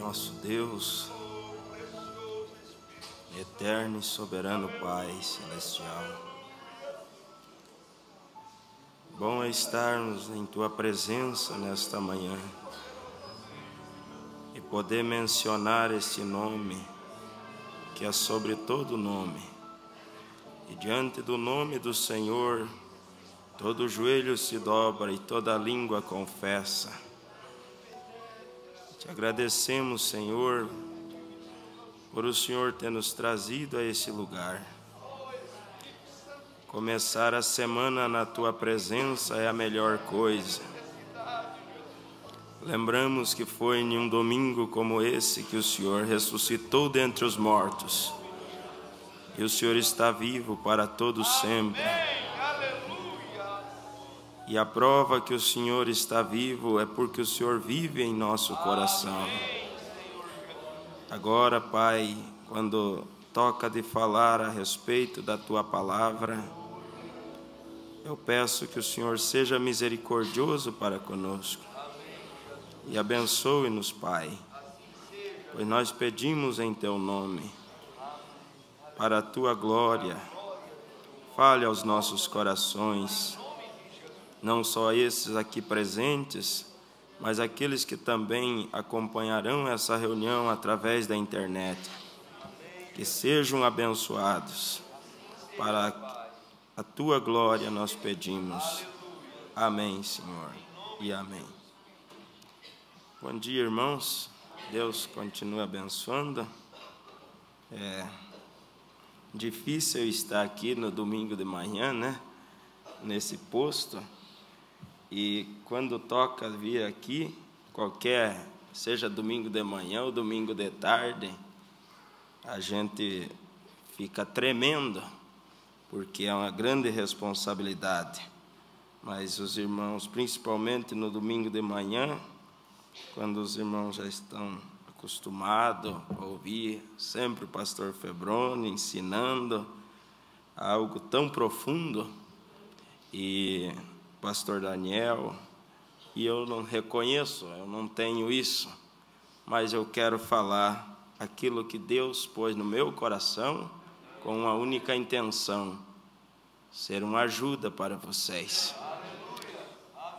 nosso Deus, eterno e soberano Pai celestial. Bom é estarmos em Tua presença nesta manhã e poder mencionar este nome, que é sobre todo nome. E diante do nome do Senhor, todo joelho se dobra e toda língua confessa. Te agradecemos, Senhor, por o Senhor ter nos trazido a esse lugar. Começar a semana na Tua presença é a melhor coisa. Lembramos que foi em um domingo como esse que o Senhor ressuscitou dentre os mortos. E o Senhor está vivo para todo sempre. E a prova que o Senhor está vivo é porque o Senhor vive em nosso coração. Agora, Pai, quando toca de falar a respeito da Tua palavra, eu peço que o Senhor seja misericordioso para conosco e abençoe-nos, Pai, pois nós pedimos em Teu nome, para a Tua glória. Fale aos nossos corações, não só esses aqui presentes, mas aqueles que também acompanharão essa reunião através da internet. Que sejam abençoados. Para a Tua glória nós pedimos. Amém, Senhor, e amém. Bom dia, irmãos. Deus continue abençoando. É difícil estar aqui no domingo de manhã, né? Nesse posto. E quando toca vir aqui, seja domingo de manhã ou domingo de tarde, a gente fica tremendo, porque é uma grande responsabilidade. Mas os irmãos, principalmente no domingo de manhã, quando os irmãos já estão acostumados a ouvir sempre o pastor Febroni ensinando algo tão profundo, e pastor Daniel, e eu não reconheço, eu não tenho isso, mas eu quero falar aquilo que Deus pôs no meu coração com uma única intenção: ser uma ajuda para vocês.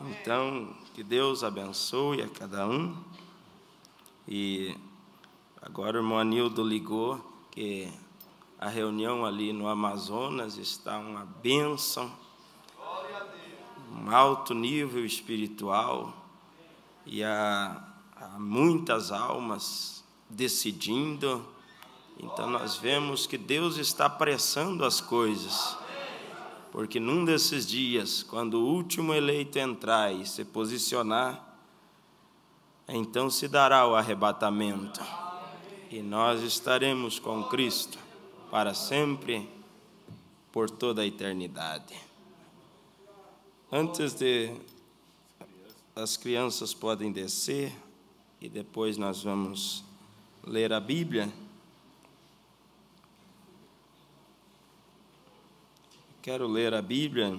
Então, que Deus abençoe a cada um. E agora o irmão Anildo ligou que a reunião ali no Amazonas está uma bênção, um alto nível espiritual, e há muitas almas decidindo. Então nós vemos que Deus está apressando as coisas, porque num desses dias, quando o último eleito entrar e se posicionar, então se dará o arrebatamento, e nós estaremos com Cristo para sempre, por toda a eternidade. Antes as crianças podem descer, e depois nós vamos ler a Bíblia. Quero ler a Bíblia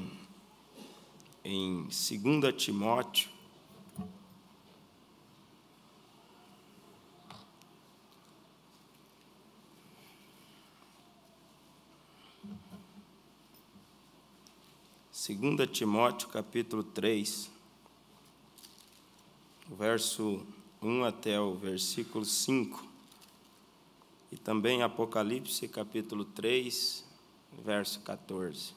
em 2 Timóteo, capítulo 3, verso 1 até o versículo 5, e também Apocalipse, capítulo 3, verso 14.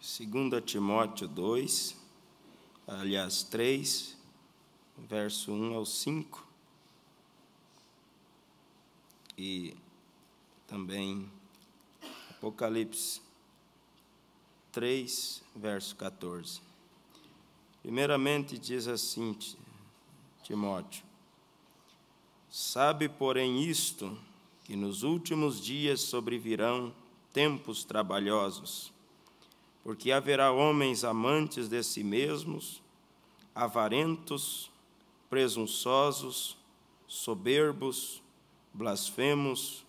Segunda Timóteo 3, verso 1 ao 5, e também Apocalipse 3, verso 14. Primeiramente diz assim, Timóteo: sabe, porém, isto, que nos últimos dias sobrevirão tempos trabalhosos, porque haverá homens amantes de si mesmos, avarentos, presunçosos, soberbos, blasfemos,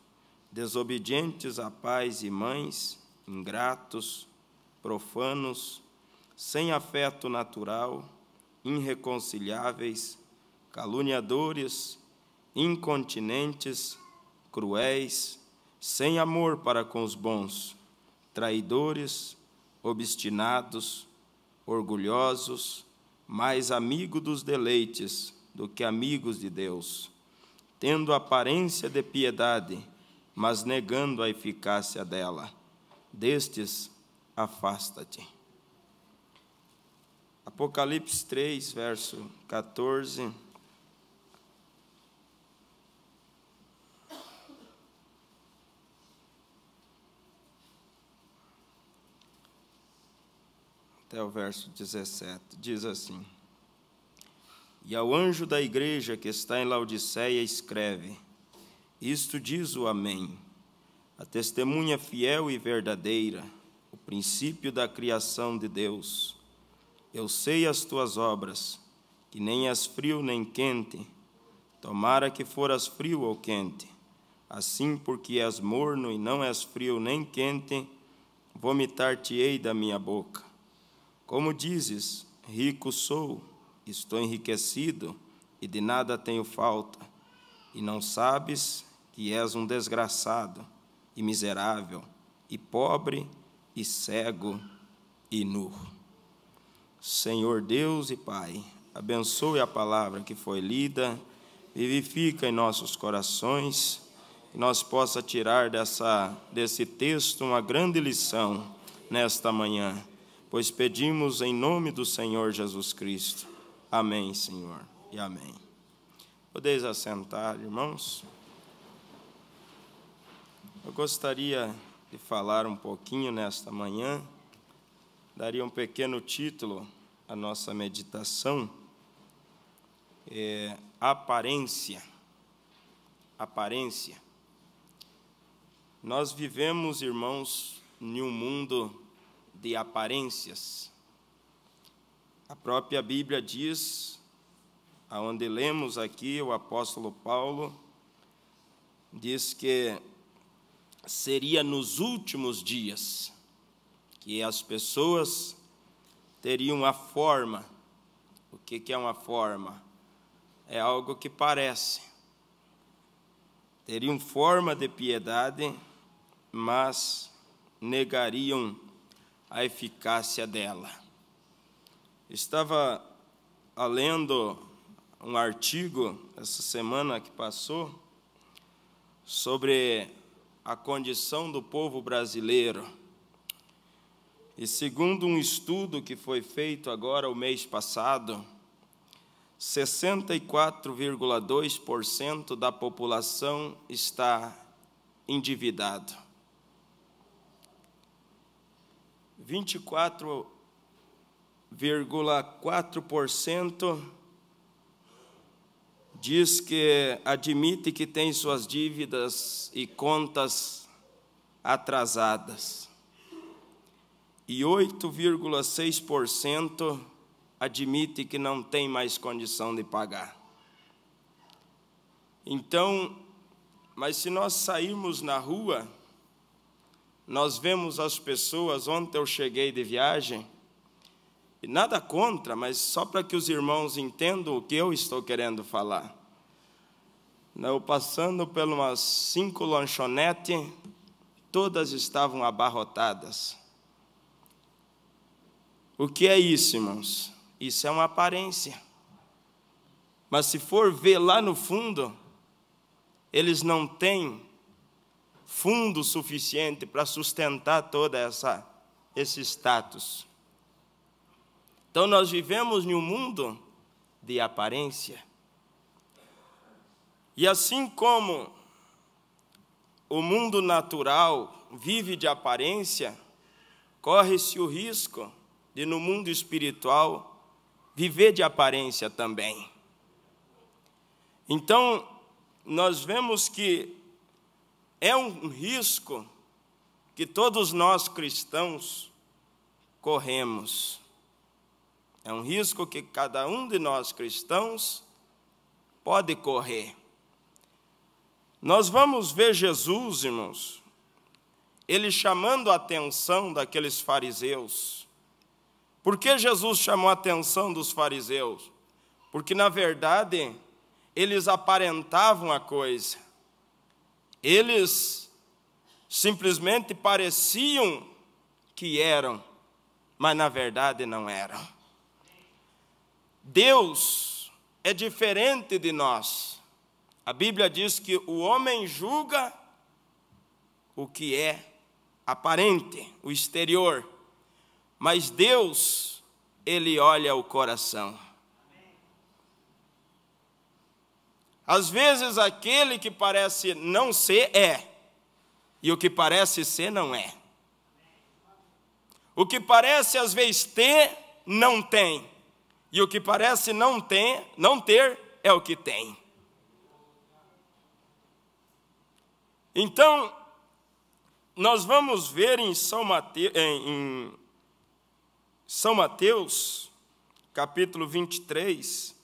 desobedientes a pais e mães, ingratos, profanos, sem afeto natural, irreconciliáveis, caluniadores, incontinentes, cruéis, sem amor para com os bons, traidores, obstinados, orgulhosos, mais amigo dos deleites do que amigos de Deus, tendo aparência de piedade, mas negando a eficácia dela. Destes, afasta-te. Apocalipse 3, verso 14. Até o verso 17, diz assim: E ao anjo da igreja que está em Laodiceia escreve: Isto diz o Amém, a testemunha fiel e verdadeira, o princípio da criação de Deus. Eu sei as tuas obras, que nem és frio nem quente. Tomara que foras frio ou quente. Assim, porque és morno e não és frio nem quente, vomitar-te-ei da minha boca. Como dizes, rico sou, estou enriquecido, e de nada tenho falta, e não sabes que és um desgraçado, e miserável, e pobre, e cego, e nu. Senhor Deus e Pai, abençoe a palavra que foi lida, vivifica em nossos corações, que nós possa tirar desse texto uma grande lição nesta manhã, pois pedimos em nome do Senhor Jesus Cristo. Amém, Senhor, e amém. Podeis assentar, irmãos? Eu gostaria de falar um pouquinho nesta manhã, daria um pequeno título à nossa meditação, aparência. Aparência. Nós vivemos, irmãos, em um mundo de aparências. A própria Bíblia diz, aonde lemos aqui, o apóstolo Paulo diz que seria nos últimos dias que as pessoas teriam a forma. O que é uma forma? É algo que parece. Teriam forma de piedade, mas negariam a eficácia dela. Estava lendo um artigo essa semana que passou sobre a condição do povo brasileiro. E segundo um estudo que foi feito agora o mês passado, 64,2% da população está endividado. 24,4% diz que admite que tem suas dívidas e contas atrasadas. E 8,6% admite que não tem mais condição de pagar. Então, mas se nós sairmos na rua, nós vemos as pessoas. Ontem eu cheguei de viagem, e nada contra, mas só para que os irmãos entendam o que eu estou querendo falar. Eu passando por umas 5 lanchonetes, todas estavam abarrotadas. O que é isso, irmãos? Isso é uma aparência. Mas se for ver lá no fundo, eles não têm fundo suficiente para sustentar toda esse status. Então nós vivemos em um mundo de aparência. E assim como o mundo natural vive de aparência, corre-se o risco de, no mundo espiritual, viver de aparência também. Então, nós vemos que é um risco que todos nós cristãos corremos. É um risco que cada um de nós cristãos pode correr. Nós vamos ver Jesus, irmãos, ele chamando a atenção daqueles fariseus. Por que Jesus chamou a atenção dos fariseus? Porque, na verdade, eles aparentavam a coisa. Eles simplesmente pareciam que eram, mas, na verdade, não eram. Deus é diferente de nós. A Bíblia diz que o homem julga o que é aparente, o exterior, mas Deus, ele olha o coração. Às vezes aquele que parece não ser é, e o que parece ser não é. O que parece às vezes ter, não tem, e o que parece não ter é o que tem. Então, nós vamos ver em São Mateus, capítulo 23.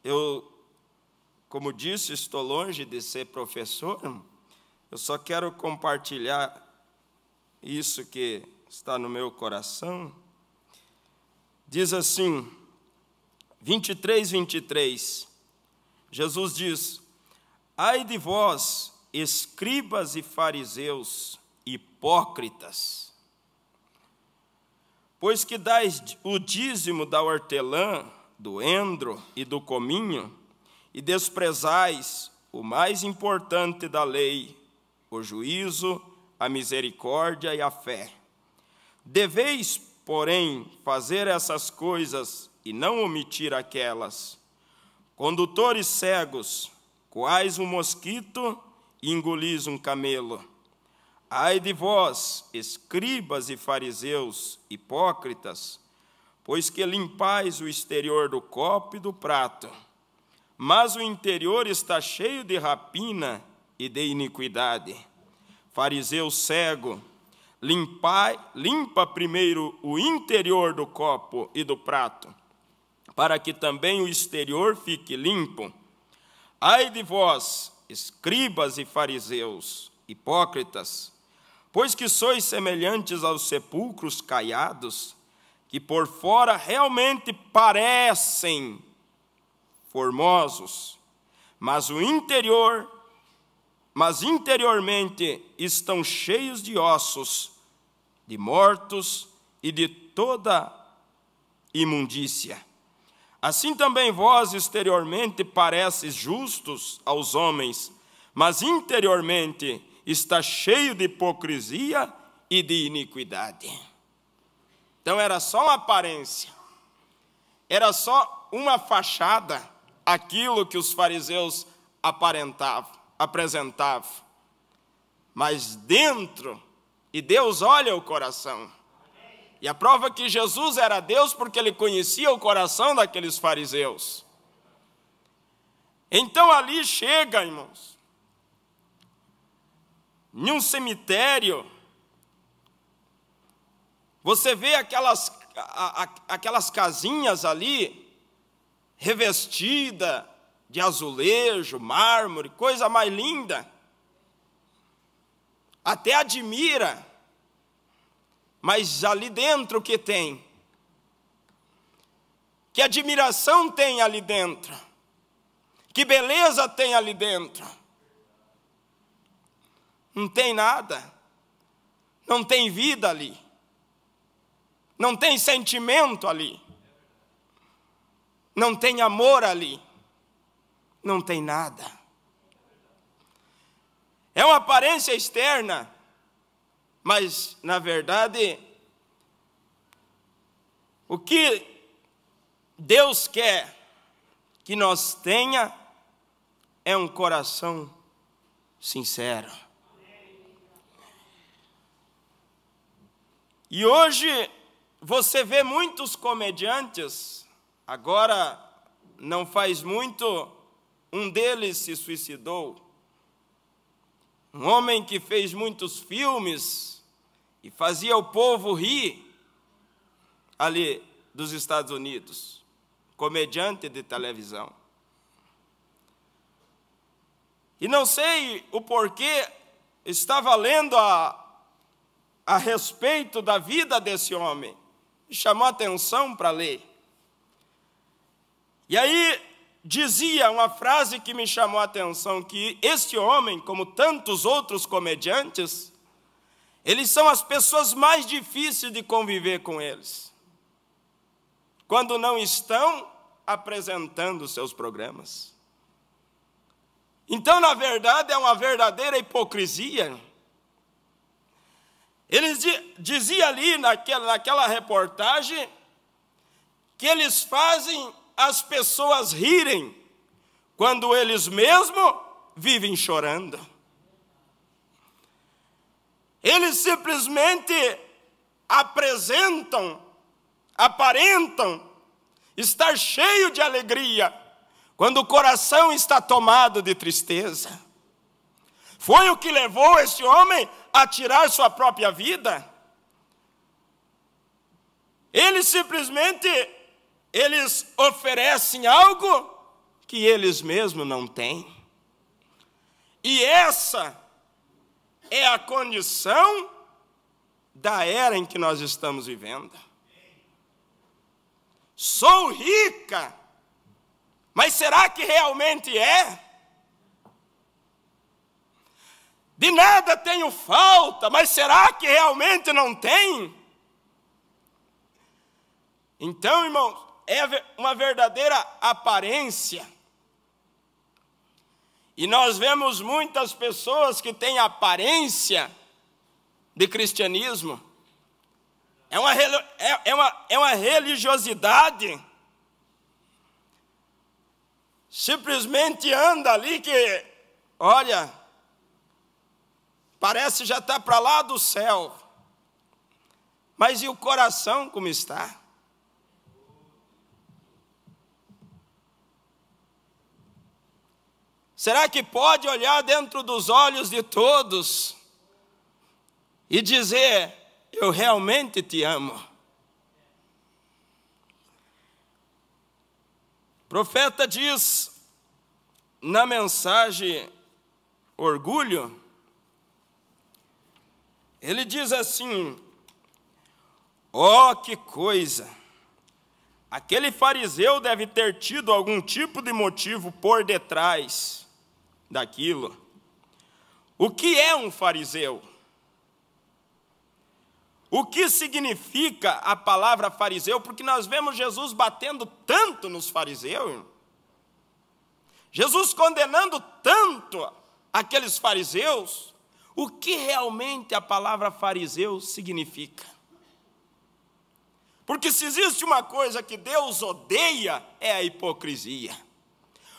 Eu, como disse, estou longe de ser professor, eu só quero compartilhar isso que está no meu coração. Diz assim, 23, Jesus diz: ai de vós, escribas e fariseus, hipócritas, pois que dais o dízimo da hortelã, do endro e do cominho, e desprezais o mais importante da lei, o juízo, a misericórdia e a fé. Deveis, porém, fazer essas coisas e não omitir aquelas. Condutores cegos, quais um mosquito, e engolis um camelo. Ai de vós, escribas e fariseus, hipócritas, pois que limpais o exterior do copo e do prato, mas o interior está cheio de rapina e de iniquidade. Fariseu cego, limpa primeiro o interior do copo e do prato, para que também o exterior fique limpo. Ai de vós, escribas e fariseus, hipócritas, pois que sois semelhantes aos sepulcros caiados, que por fora realmente parecem formosos, mas interiormente estão cheios de ossos, de mortos e de toda imundícia. Assim também vós exteriormente pareces justos aos homens, mas interiormente está cheio de hipocrisia e de iniquidade. Então era só uma aparência, era só uma fachada, aquilo que os fariseus apresentavam. Mas dentro, e Deus olha o coração. E a prova que Jesus era Deus, porque ele conhecia o coração daqueles fariseus. Então ali chega, irmãos, em um cemitério, você vê aquelas casinhas ali, revestida de azulejo, mármore, coisa mais linda. Até admira, mas ali dentro o que tem? Que admiração tem ali dentro? Que beleza tem ali dentro? Não tem nada, não tem vida ali, não tem sentimento ali, não tem amor ali, não tem nada. É uma aparência externa, mas, na verdade, o que Deus quer que nós tenha é um coração sincero. E hoje você vê muitos comediantes, agora não faz muito, um deles se suicidou. Um homem que fez muitos filmes e fazia o povo rir ali dos Estados Unidos, comediante de televisão. E não sei o porquê, estava lendo a respeito da vida desse homem. Me chamou a atenção para ler. E aí dizia uma frase que me chamou a atenção, que este homem, como tantos outros comediantes, eles são as pessoas mais difíceis de conviver com eles, quando não estão apresentando seus programas. Então, na verdade, é uma verdadeira hipocrisia. Ele dizia ali naquela reportagem que eles fazem as pessoas rirem quando eles mesmos vivem chorando. Eles simplesmente aparentam estar cheio de alegria quando o coração está tomado de tristeza. Foi o que levou esse homem a tirar sua própria vida. Eles oferecem algo que eles mesmos não têm. E essa é a condição da era em que nós estamos vivendo. Sou rica, mas será que realmente é? De nada tenho falta, mas será que realmente não tem? Então, irmãos, é uma verdadeira aparência. E nós vemos muitas pessoas que têm aparência de cristianismo. É uma religiosidade. Simplesmente anda ali que, olha, parece já estar para lá do céu. Mas e o coração como está? Será que pode olhar dentro dos olhos de todos e dizer, eu realmente te amo? O profeta diz na mensagem Orgulho, ele diz assim, ó, que coisa! Aquele fariseu deve ter tido algum tipo de motivo por detrás daquilo. O que é um fariseu? O que significa a palavra fariseu? Porque nós vemos Jesus batendo tanto nos fariseus, Jesus condenando tanto aqueles fariseus. O que realmente a palavra fariseu significa? Porque se existe uma coisa que Deus odeia, é a hipocrisia.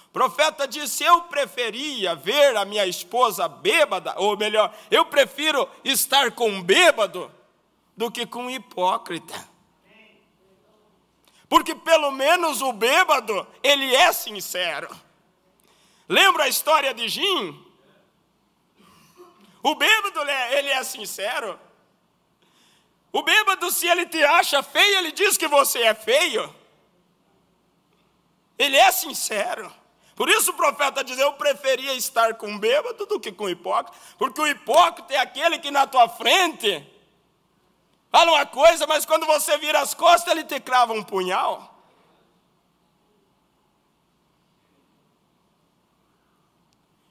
O profeta disse, eu preferia ver a minha esposa bêbada, ou melhor, eu prefiro estar com um bêbado do que com um hipócrita. Porque pelo menos o bêbado, ele é sincero. Lembra a história de Jim? O bêbado, ele é sincero. O bêbado, se ele te acha feio, ele diz que você é feio. Ele é sincero. Por isso o profeta diz, eu preferia estar com um bêbado do que com um hipócrita, porque o hipócrita é aquele que na tua frente fala uma coisa, mas quando você vira as costas, ele te crava um punhal.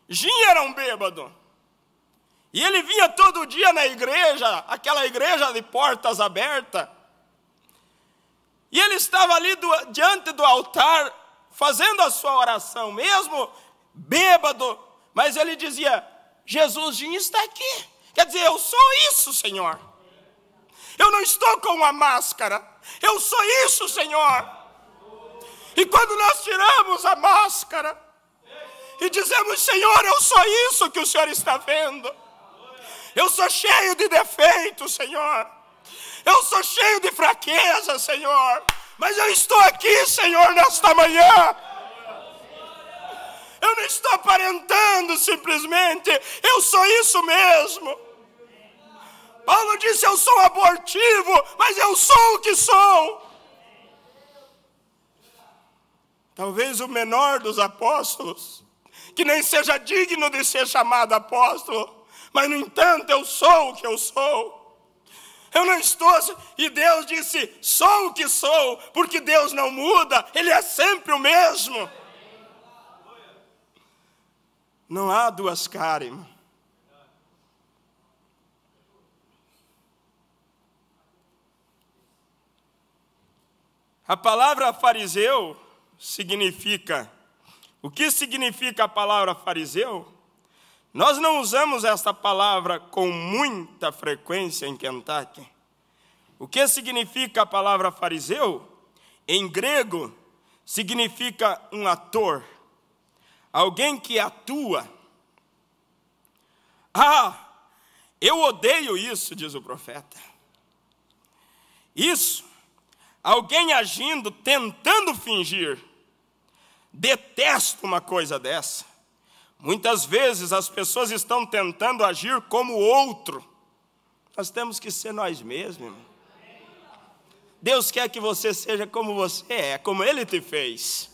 Jim era um bêbado. E ele vinha todo dia na igreja, aquela igreja de portas abertas. E ele estava ali diante do altar, fazendo a sua oração, mesmo bêbado. Mas ele dizia, Jesus está aqui. Quer dizer, eu sou isso, Senhor. Eu não estou com uma máscara. Eu sou isso, Senhor. E quando nós tiramos a máscara e dizemos, Senhor, eu sou isso que o Senhor está vendo. Eu sou cheio de defeitos, Senhor. Eu sou cheio de fraqueza, Senhor. Mas eu estou aqui, Senhor, nesta manhã. Eu não estou aparentando simplesmente. Eu sou isso mesmo. Paulo disse, eu sou abortivo, mas eu sou o que sou. Talvez o menor dos apóstolos, que nem seja digno de ser chamado apóstolo, mas no entanto eu sou o que eu sou. Eu não estou, e Deus disse, sou o que sou, porque Deus não muda, Ele é sempre o mesmo. Não há duas caras, irmão. A palavra fariseu significa, o que significa a palavra fariseu? Nós não usamos esta palavra com muita frequência em Kentucky. O que significa a palavra fariseu? Em grego, significa um ator, alguém que atua. Eu odeio isso, diz o profeta. Isso, alguém agindo, tentando fingir. Detesto uma coisa dessa. Muitas vezes as pessoas estão tentando agir como o outro. Nós temos que ser nós mesmos, irmão. Deus quer que você seja como você é, como Ele te fez.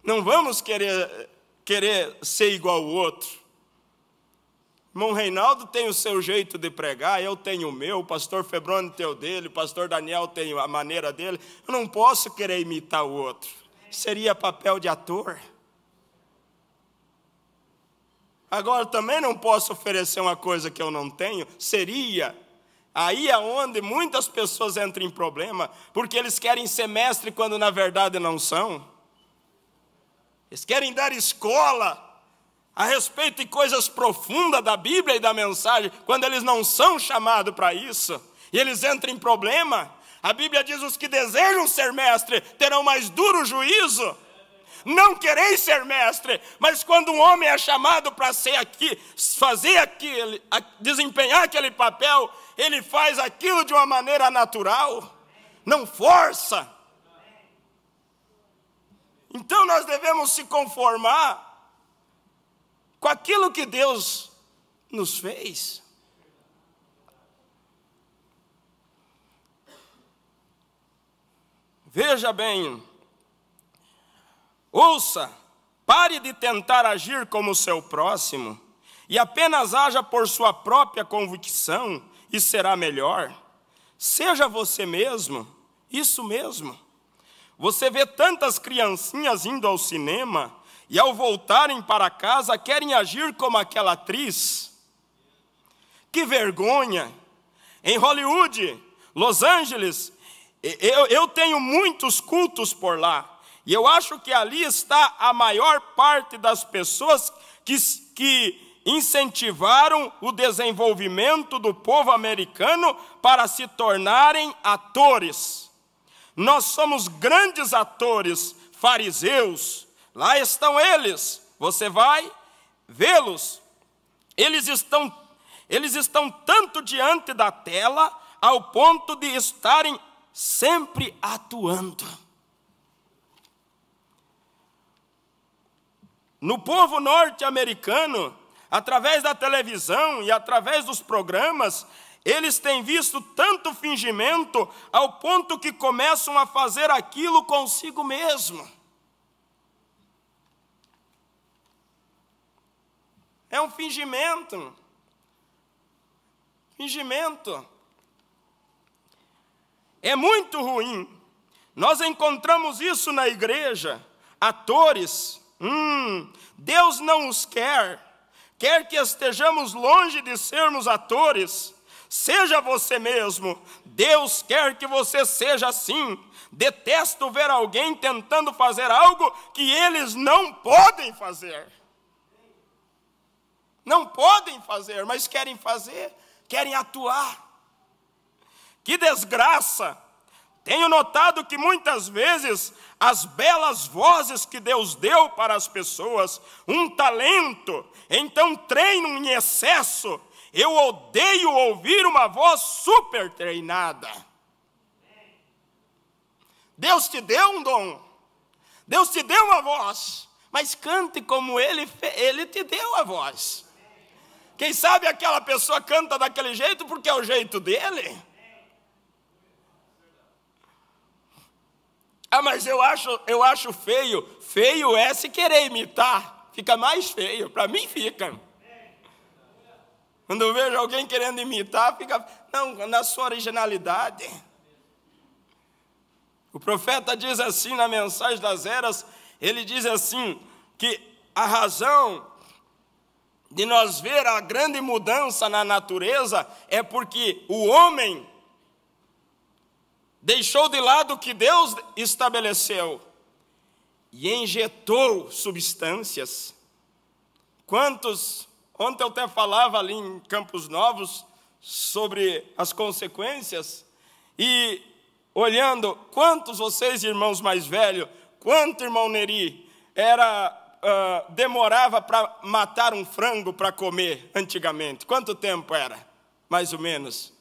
Não vamos querer ser igual ao outro. Irmão Reinaldo tem o seu jeito de pregar, eu tenho o meu, o pastor Febrônio tem o dele, o pastor Daniel tem a maneira dele. Eu não posso querer imitar o outro. Seria papel de ator. Agora, também não posso oferecer uma coisa que eu não tenho, seria. Aí é onde muitas pessoas entram em problema, porque eles querem ser mestre quando na verdade não são. Eles querem dar escola a respeito de coisas profundas da Bíblia e da mensagem, quando eles não são chamados para isso. E eles entram em problema. A Bíblia diz, os que desejam ser mestre terão mais duro juízo. Não quereis ser mestre, mas quando um homem é chamado para ser aqui, fazer aquele, desempenhar aquele papel, ele faz aquilo de uma maneira natural, não força. Então nós devemos se conformar com aquilo que Deus nos fez. Veja bem, ouça, pare de tentar agir como o seu próximo e apenas haja por sua própria convicção e será melhor. Seja você mesmo, isso mesmo. Você vê tantas criancinhas indo ao cinema e ao voltarem para casa querem agir como aquela atriz. Que vergonha! Em Hollywood, Los Angeles, eu tenho muitos cultos por lá. E eu acho que ali está a maior parte das pessoas que incentivaram o desenvolvimento do povo americano para se tornarem atores. Nós somos grandes atores, fariseus. Lá estão eles. Você vai vê-los. Eles estão tanto diante da tela ao ponto de estarem sempre atuando. No povo norte-americano, através da televisão e através dos programas, eles têm visto tanto fingimento ao ponto que começam a fazer aquilo consigo mesmo. É um fingimento. Fingimento. É muito ruim. Nós encontramos isso na igreja. Atores. Deus não os quer que estejamos longe de sermos atores. Seja você mesmo, Deus quer que você seja assim. Detesto ver alguém tentando fazer algo que eles não podem fazer. Não podem fazer, mas querem fazer, querem atuar. Que desgraça! Tenho notado que muitas vezes as belas vozes que Deus deu para as pessoas, um talento, então treinam em excesso. Eu odeio ouvir uma voz super treinada. Deus te deu um dom, Deus te deu uma voz, mas cante como Ele te deu a voz. Quem sabe aquela pessoa canta daquele jeito porque é o jeito dele. Ah, mas eu acho feio. Feio é se querer imitar. Fica mais feio. Para mim fica. Quando eu vejo alguém querendo imitar, fica... Não, na sua originalidade. O profeta diz assim na Mensagem das Eras, ele diz assim, que a razão de nós ver a grande mudança na natureza é porque o homem deixou de lado o que Deus estabeleceu e injetou substâncias. Quantos, ontem eu até falava ali em Campos Novos sobre as consequências, e olhando, quantos vocês, irmãos mais velhos, quanto irmão Neri, demorava para matar um frango para comer antigamente? Quanto tempo era? Mais ou menos?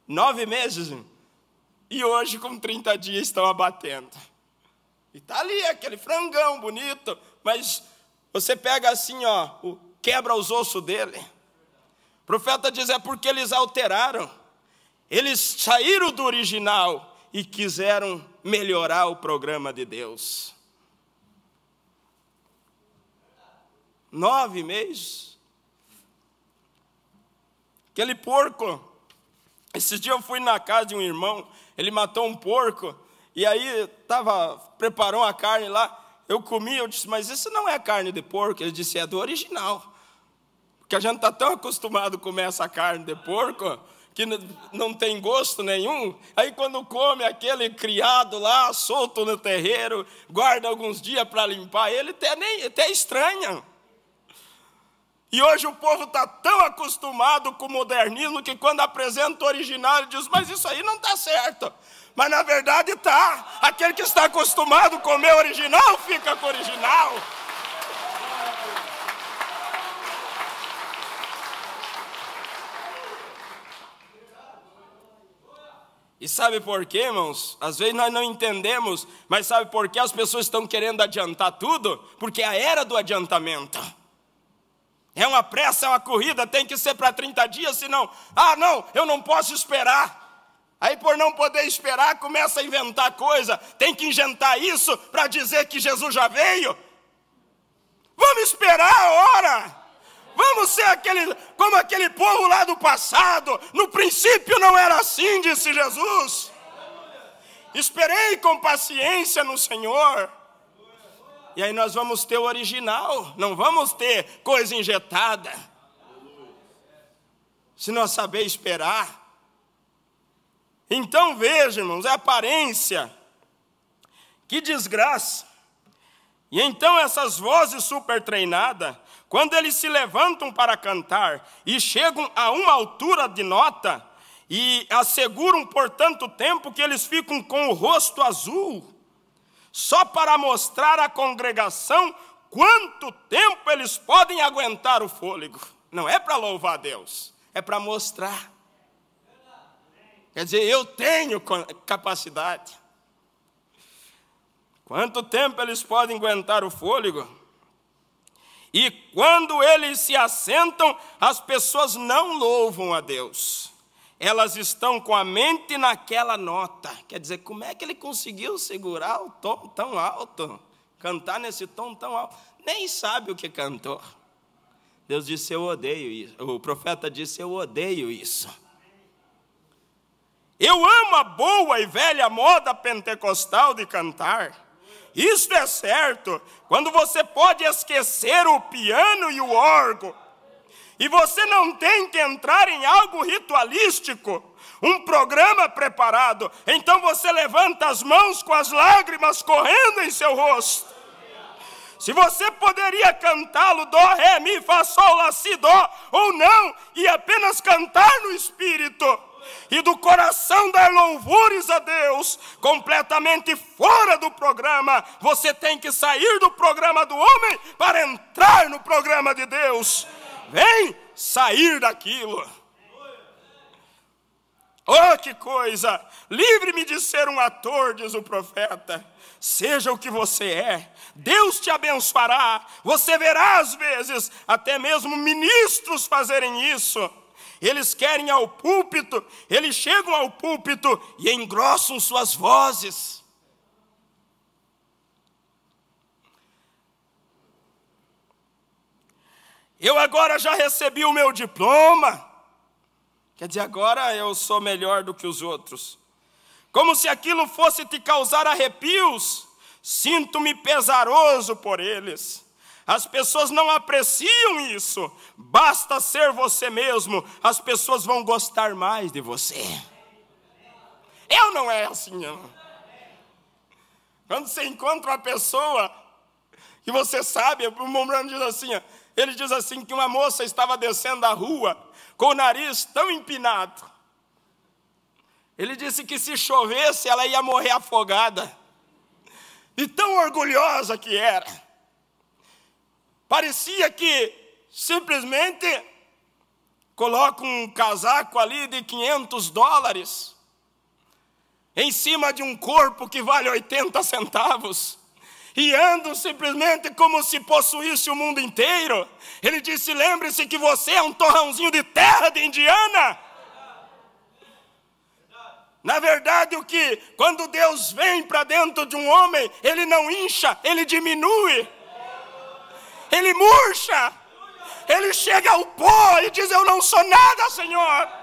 9 meses? E hoje, com 30 dias, estão abatendo. E está ali aquele frangão bonito, mas você pega assim, ó, quebra os ossos dele. O profeta diz, é porque eles alteraram. Eles saíram do original e quiseram melhorar o programa de Deus. 9 meses. Aquele porco. Esses dias eu fui na casa de um irmão, ele matou um porco, e aí preparou a carne lá, eu comi, eu disse, mas isso não é carne de porco. Ele disse, é do original. Porque a gente está tão acostumado a comer essa carne de porco, que não tem gosto nenhum. Aí quando come aquele criado lá, solto no terreiro, guarda alguns dias para limpar ele, até estranha. E hoje o povo está tão acostumado com o modernismo que quando apresenta o original, ele diz, mas isso aí não está certo. Mas na verdade está. Aquele que está acostumado a comer o original, fica com o original. E sabe por quê, irmãos? Às vezes nós não entendemos, mas sabe por que as pessoas estão querendo adiantar tudo? Porque é a era do adiantamento. É uma pressa, é uma corrida, tem que ser para 30 dias, senão... Ah, não, eu não posso esperar. Aí por não poder esperar, começa a inventar coisa. Tem que inventar isso para dizer que Jesus já veio. Vamos esperar a hora. Vamos ser como aquele povo lá do passado. No princípio não era assim, disse Jesus. Esperei com paciência no Senhor. E aí nós vamos ter o original, não vamos ter coisa injetada. Se nós saber esperar. Então veja, irmãos, é aparência. Que desgraça. E então essas vozes super treinadas, quando eles se levantam para cantar e chegam a uma altura de nota e asseguram por tanto tempo que eles ficam com o rosto azul, só para mostrar à congregação quanto tempo eles podem aguentar o fôlego. Não é para louvar a Deus, é para mostrar. Quer dizer, eu tenho capacidade. Quanto tempo eles podem aguentar o fôlego? E quando eles se assentam, as pessoas não louvam a Deus. Elas estão com a mente naquela nota. Quer dizer, como é que ele conseguiu segurar o tom tão alto? Cantar nesse tom tão alto? Nem sabe o que cantou. Deus disse, eu odeio isso. O profeta disse, eu odeio isso. Eu amo a boa e velha moda pentecostal de cantar. Isto é certo, quando você pode esquecer o piano e o órgão, e você não tem que entrar em algo ritualístico, um programa preparado, então você levanta as mãos com as lágrimas correndo em seu rosto. Se você poderia cantá-lo, dó, ré, mi, fá, sol, lá, si, dó, ou não, e apenas cantar no Espírito, e do coração dar louvores a Deus, completamente fora do programa, você tem que sair do programa do homem para entrar no programa de Deus. Vem sair daquilo. Oh, que coisa! Livre-me de ser um ator, diz o profeta. Seja o que você é, Deus te abençoará. Você verá às vezes até mesmo ministros fazerem isso. Eles querem ao púlpito, eles chegam ao púlpito e engrossam suas vozes. Eu agora já recebi o meu diploma. Quer dizer, agora eu sou melhor do que os outros. Como se aquilo fosse te causar arrepios. Sinto-me pesaroso por eles. As pessoas não apreciam isso. Basta ser você mesmo, as pessoas vão gostar mais de você. Eu não é assim, não. Quando você encontra uma pessoa que você sabe, o Mombrano diz assim, ele diz assim que uma moça estava descendo a rua com o nariz tão empinado. Ele disse que se chovesse ela ia morrer afogada. E tão orgulhosa que era. Parecia que simplesmente coloca um casaco ali de $500 em cima de um corpo que vale 80 centavos. E andam simplesmente como se possuísse o mundo inteiro. Ele disse, lembre-se que você é um torrãozinho de terra de Indiana. Na verdade, quando Deus vem para dentro de um homem, ele não incha, ele diminui. Ele murcha. Ele chega ao pó e diz, eu não sou nada, Senhor.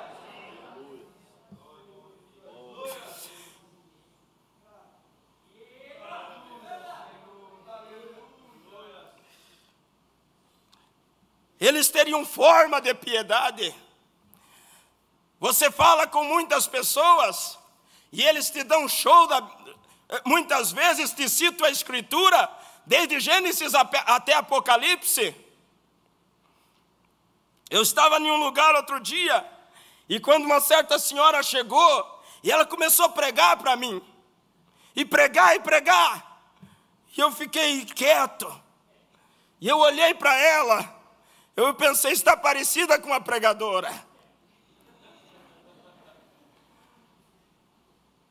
Eles teriam forma de piedade. Você fala com muitas pessoas e eles te dão show, muitas vezes te citam a Escritura, desde Gênesis até Apocalipse. Eu estava em um lugar outro dia, e quando uma certa senhora chegou, e ela começou a pregar para mim, e pregar, e eu fiquei quieto, e eu olhei para ela, eu pensei, está parecida com uma pregadora.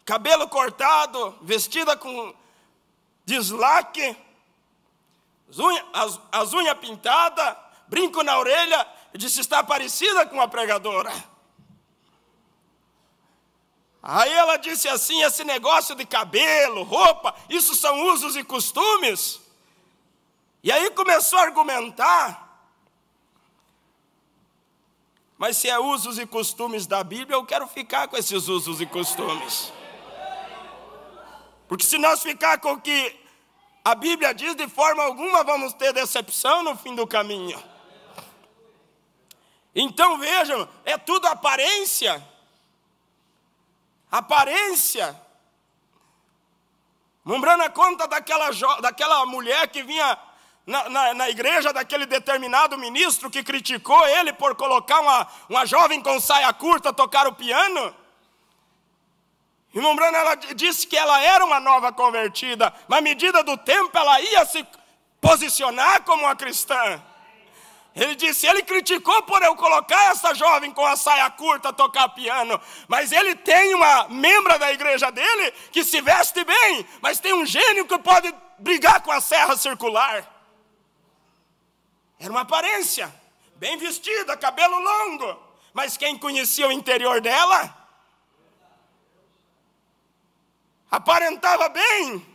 Cabelo cortado, vestida com deslaque, as unhas pintadas, brinco na orelha. Eu disse, está parecida com uma pregadora. Aí ela disse assim, esse negócio de cabelo, roupa, isso são usos e costumes. E aí começou a argumentar. Mas se é usos e costumes da Bíblia, eu quero ficar com esses usos e costumes. Porque se nós ficar com o que a Bíblia diz, de forma alguma vamos ter decepção no fim do caminho. Então vejam, é tudo aparência. Aparência. Mombrana conta daquela mulher que vinha na igreja daquele determinado ministro que criticou ele por colocar uma jovem com saia curta tocar o piano. E Mombrana, ela disse que ela era uma nova convertida, mas à medida do tempo ela ia se posicionar como uma cristã. Ele disse, ele criticou por eu colocar essa jovem com a saia curta tocar piano, mas ele tem uma membra da igreja dele que se veste bem, mas tem um gênio que pode brigar com a serra circular. Era uma aparência, bem vestida, cabelo longo, mas quem conhecia o interior dela aparentava bem.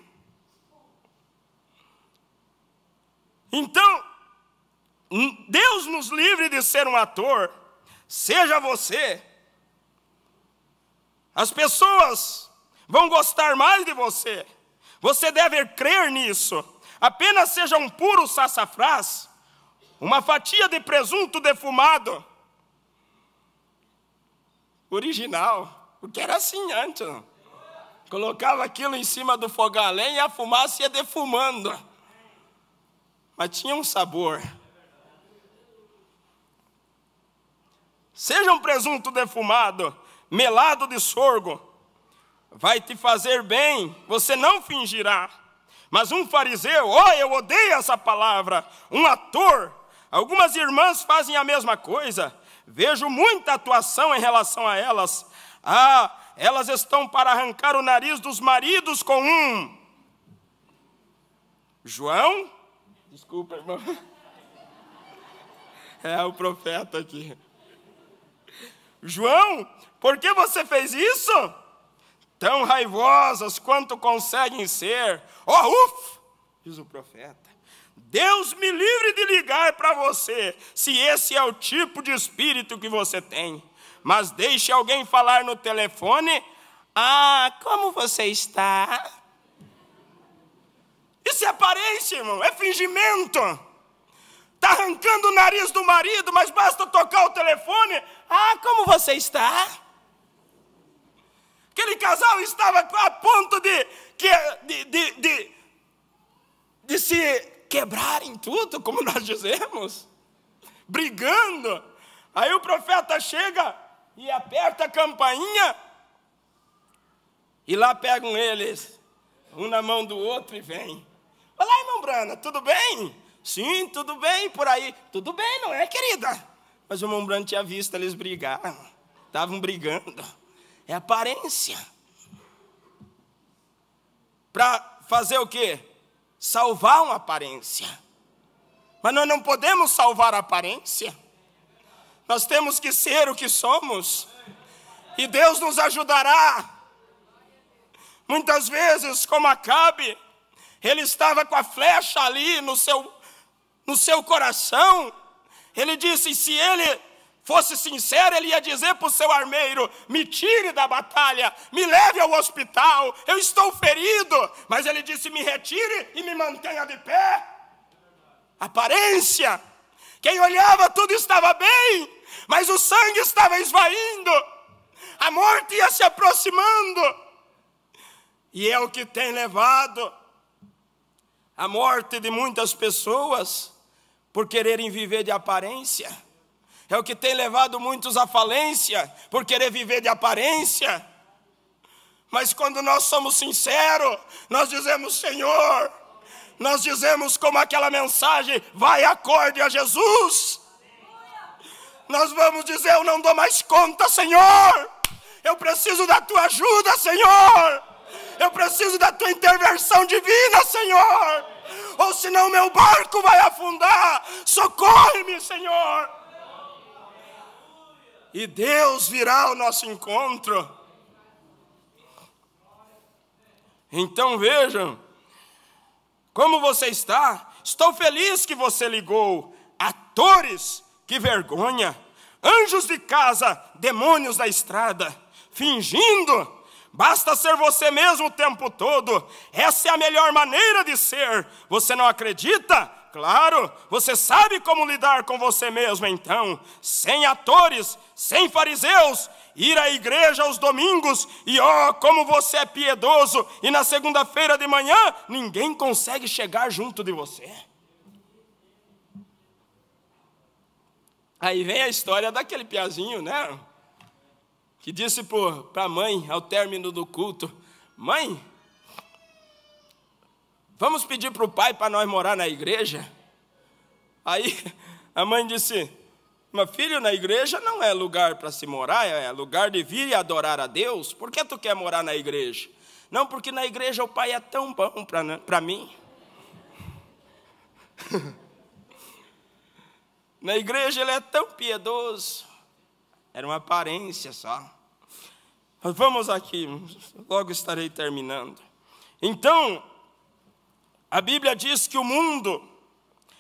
Então, Deus nos livre de ser um ator, seja você. As pessoas vão gostar mais de você. Você deve crer nisso. Apenas seja um puro sassafrás, uma fatia de presunto defumado. Original, porque era assim antes. Colocava aquilo em cima do fogão a lenha e a fumaça ia defumando. Mas tinha um sabor. Seja um presunto defumado, melado de sorgo, vai te fazer bem, você não fingirá. Mas um fariseu, eu odeio essa palavra, um ator, algumas irmãs fazem a mesma coisa. Vejo muita atuação em relação a elas. Elas estão para arrancar o nariz dos maridos com um João? Desculpa, irmão. É o profeta aqui. João, por que você fez isso? Tão raivosas quanto conseguem ser. Diz o profeta. Deus me livre de ligar para você, se esse é o tipo de espírito que você tem. Mas deixe alguém falar no telefone: ah, como você está? Isso é aparência, irmão, é fingimento. Está arrancando o nariz do marido, mas basta tocar o telefone: ah, como você está? Aquele casal estava a ponto de se quebrarem tudo, como nós dizemos, brigando. Aí o profeta chega e aperta a campainha, e lá pegam eles, um na mão do outro, e vem. Olá, irmão Brana, tudo bem? Sim, tudo bem, por aí. Tudo bem, não é, querida? Mas o irmão Brana tinha visto eles brigar, estavam brigando. É aparência. Para fazer o quê? Salvar uma aparência. Mas nós não podemos salvar a aparência. Nós temos que ser o que somos. E Deus nos ajudará. Muitas vezes, como Acabe, ele estava com a flecha ali no seu coração. Ele disse: se ele fosse sincero, ele ia dizer para o seu armeiro: me tire da batalha, me leve ao hospital, eu estou ferido. Mas ele disse: me retire e me mantenha de pé. Aparência. Quem olhava, tudo estava bem, mas o sangue estava esvaindo, a morte ia se aproximando. E é o que tem levado a morte de muitas pessoas, por quererem viver de aparência. É o que tem levado muitos à falência, por querer viver de aparência. Mas quando nós somos sinceros, nós dizemos: Senhor, nós dizemos como aquela mensagem: vai, acorde a Jesus. Nós vamos dizer: eu não dou mais conta, Senhor. Eu preciso da tua ajuda, Senhor. Eu preciso da tua intervenção divina, Senhor. Ou senão meu barco vai afundar. Socorre-me, Senhor. E Deus virá ao nosso encontro. Então vejam, como você está? Estou feliz que você ligou. Atores, que vergonha. Anjos de casa, demônios da estrada, fingindo. Basta ser você mesmo o tempo todo. Essa é a melhor maneira de ser. Você não acredita? Claro, você sabe como lidar com você mesmo então. Sem atores, sem fariseus, ir à igreja aos domingos e como você é piedoso, e na segunda-feira de manhã ninguém consegue chegar junto de você. Aí vem a história daquele piazinho, né? Que disse para a mãe ao término do culto: mãe, vamos pedir para o pai para nós morar na igreja? Aí a mãe disse: meu filho, na igreja não é lugar para se morar, é lugar de vir e adorar a Deus. Por que tu quer morar na igreja? Não, porque na igreja o pai é tão bom para mim. Na igreja ele é tão piedoso. Era uma aparência só. Mas vamos aqui, logo estarei terminando. Então, a Bíblia diz que o mundo,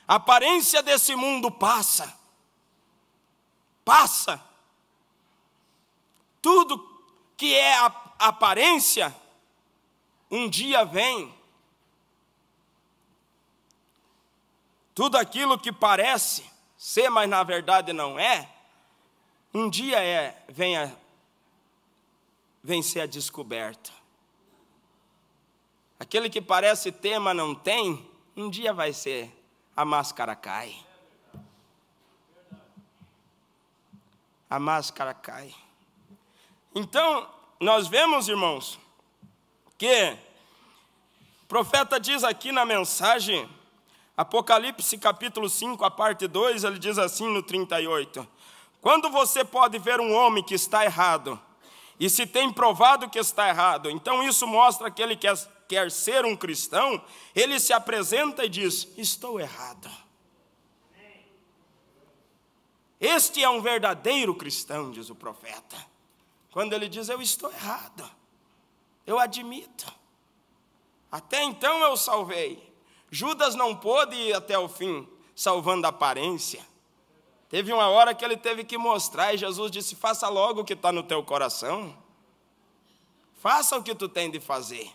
a aparência desse mundo passa. Passa. Tudo que é aparência, um dia vem. Tudo aquilo que parece ser, mas na verdade não é, um dia vem ser a descoberta. Aquele que parece ter, mas não tem, um dia vai ser, a máscara cai. A máscara cai. Então, nós vemos, irmãos, que o profeta diz aqui na mensagem, Apocalipse capítulo 5, a parte 2, ele diz assim no 38. Quando você pode ver um homem que está errado, e se tem provado que está errado, então isso mostra que ele quer ser um cristão, ele se apresenta e diz: estou errado. Este é um verdadeiro cristão, diz o profeta. Quando ele diz: eu estou errado, eu admito. Até então eu salvei, Judas não pôde ir até o fim, salvando a aparência. Teve uma hora que ele teve que mostrar, e Jesus disse: faça logo o que está no teu coração. Faça o que tu tem de fazer.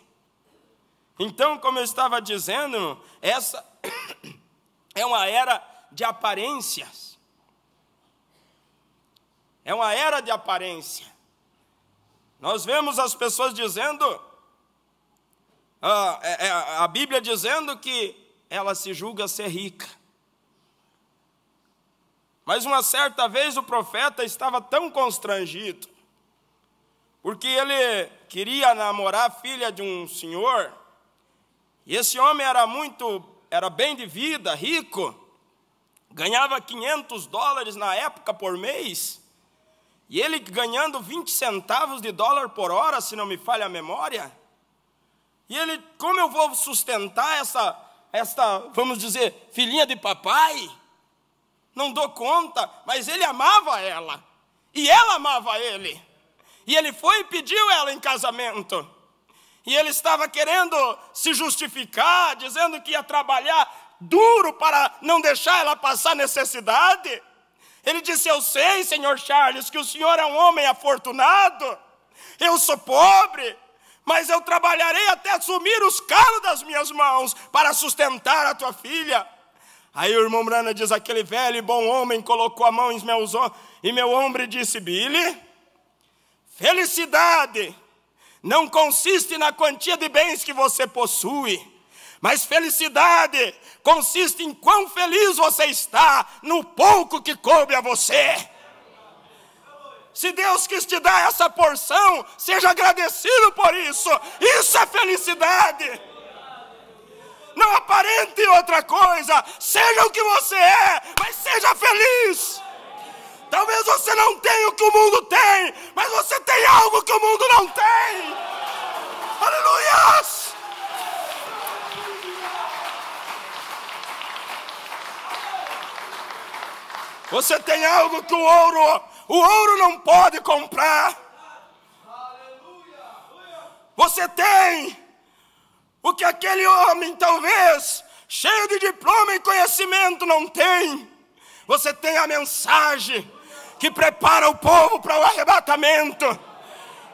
Então, como eu estava dizendo, essa é uma era de aparências. É uma era de aparência. Nós vemos as pessoas dizendo, a Bíblia dizendo que ela se julga ser rica. Mas uma certa vez o profeta estava tão constrangido, porque ele queria namorar a filha de um senhor, e esse homem era bem de vida, rico, ganhava $500 na época por mês, e ele ganhando 20 centavos de dólar por hora, se não me falha a memória. E ele: como eu vou sustentar essa, vamos dizer, filhinha de papai? Não dou conta. Mas ele amava ela, e ela amava ele, e ele foi e pediu ela em casamento. E ele estava querendo se justificar, dizendo que ia trabalhar duro para não deixar ela passar necessidade. Ele disse: eu sei, senhor Charles, que o senhor é um homem afortunado, eu sou pobre, mas eu trabalharei até assumir os calos das minhas mãos para sustentar a tua filha. Aí o irmão Branham diz: aquele velho e bom homem colocou a mão em meu ombro e disse: Billy, felicidade não consiste na quantia de bens que você possui, mas felicidade consiste em quão feliz você está no pouco que coube a você. Se Deus quis te dar essa porção, seja agradecido por isso. Isso é felicidade. Não aparente outra coisa. Seja o que você é, mas seja feliz. Talvez você não tenha o que o mundo tem, mas você tem algo que o mundo não tem. Aleluia! Você tem algo que o ouro não pode comprar. Você tem o que aquele homem, talvez, cheio de diploma e conhecimento, não tem. Você tem a mensagem que prepara o povo para o arrebatamento.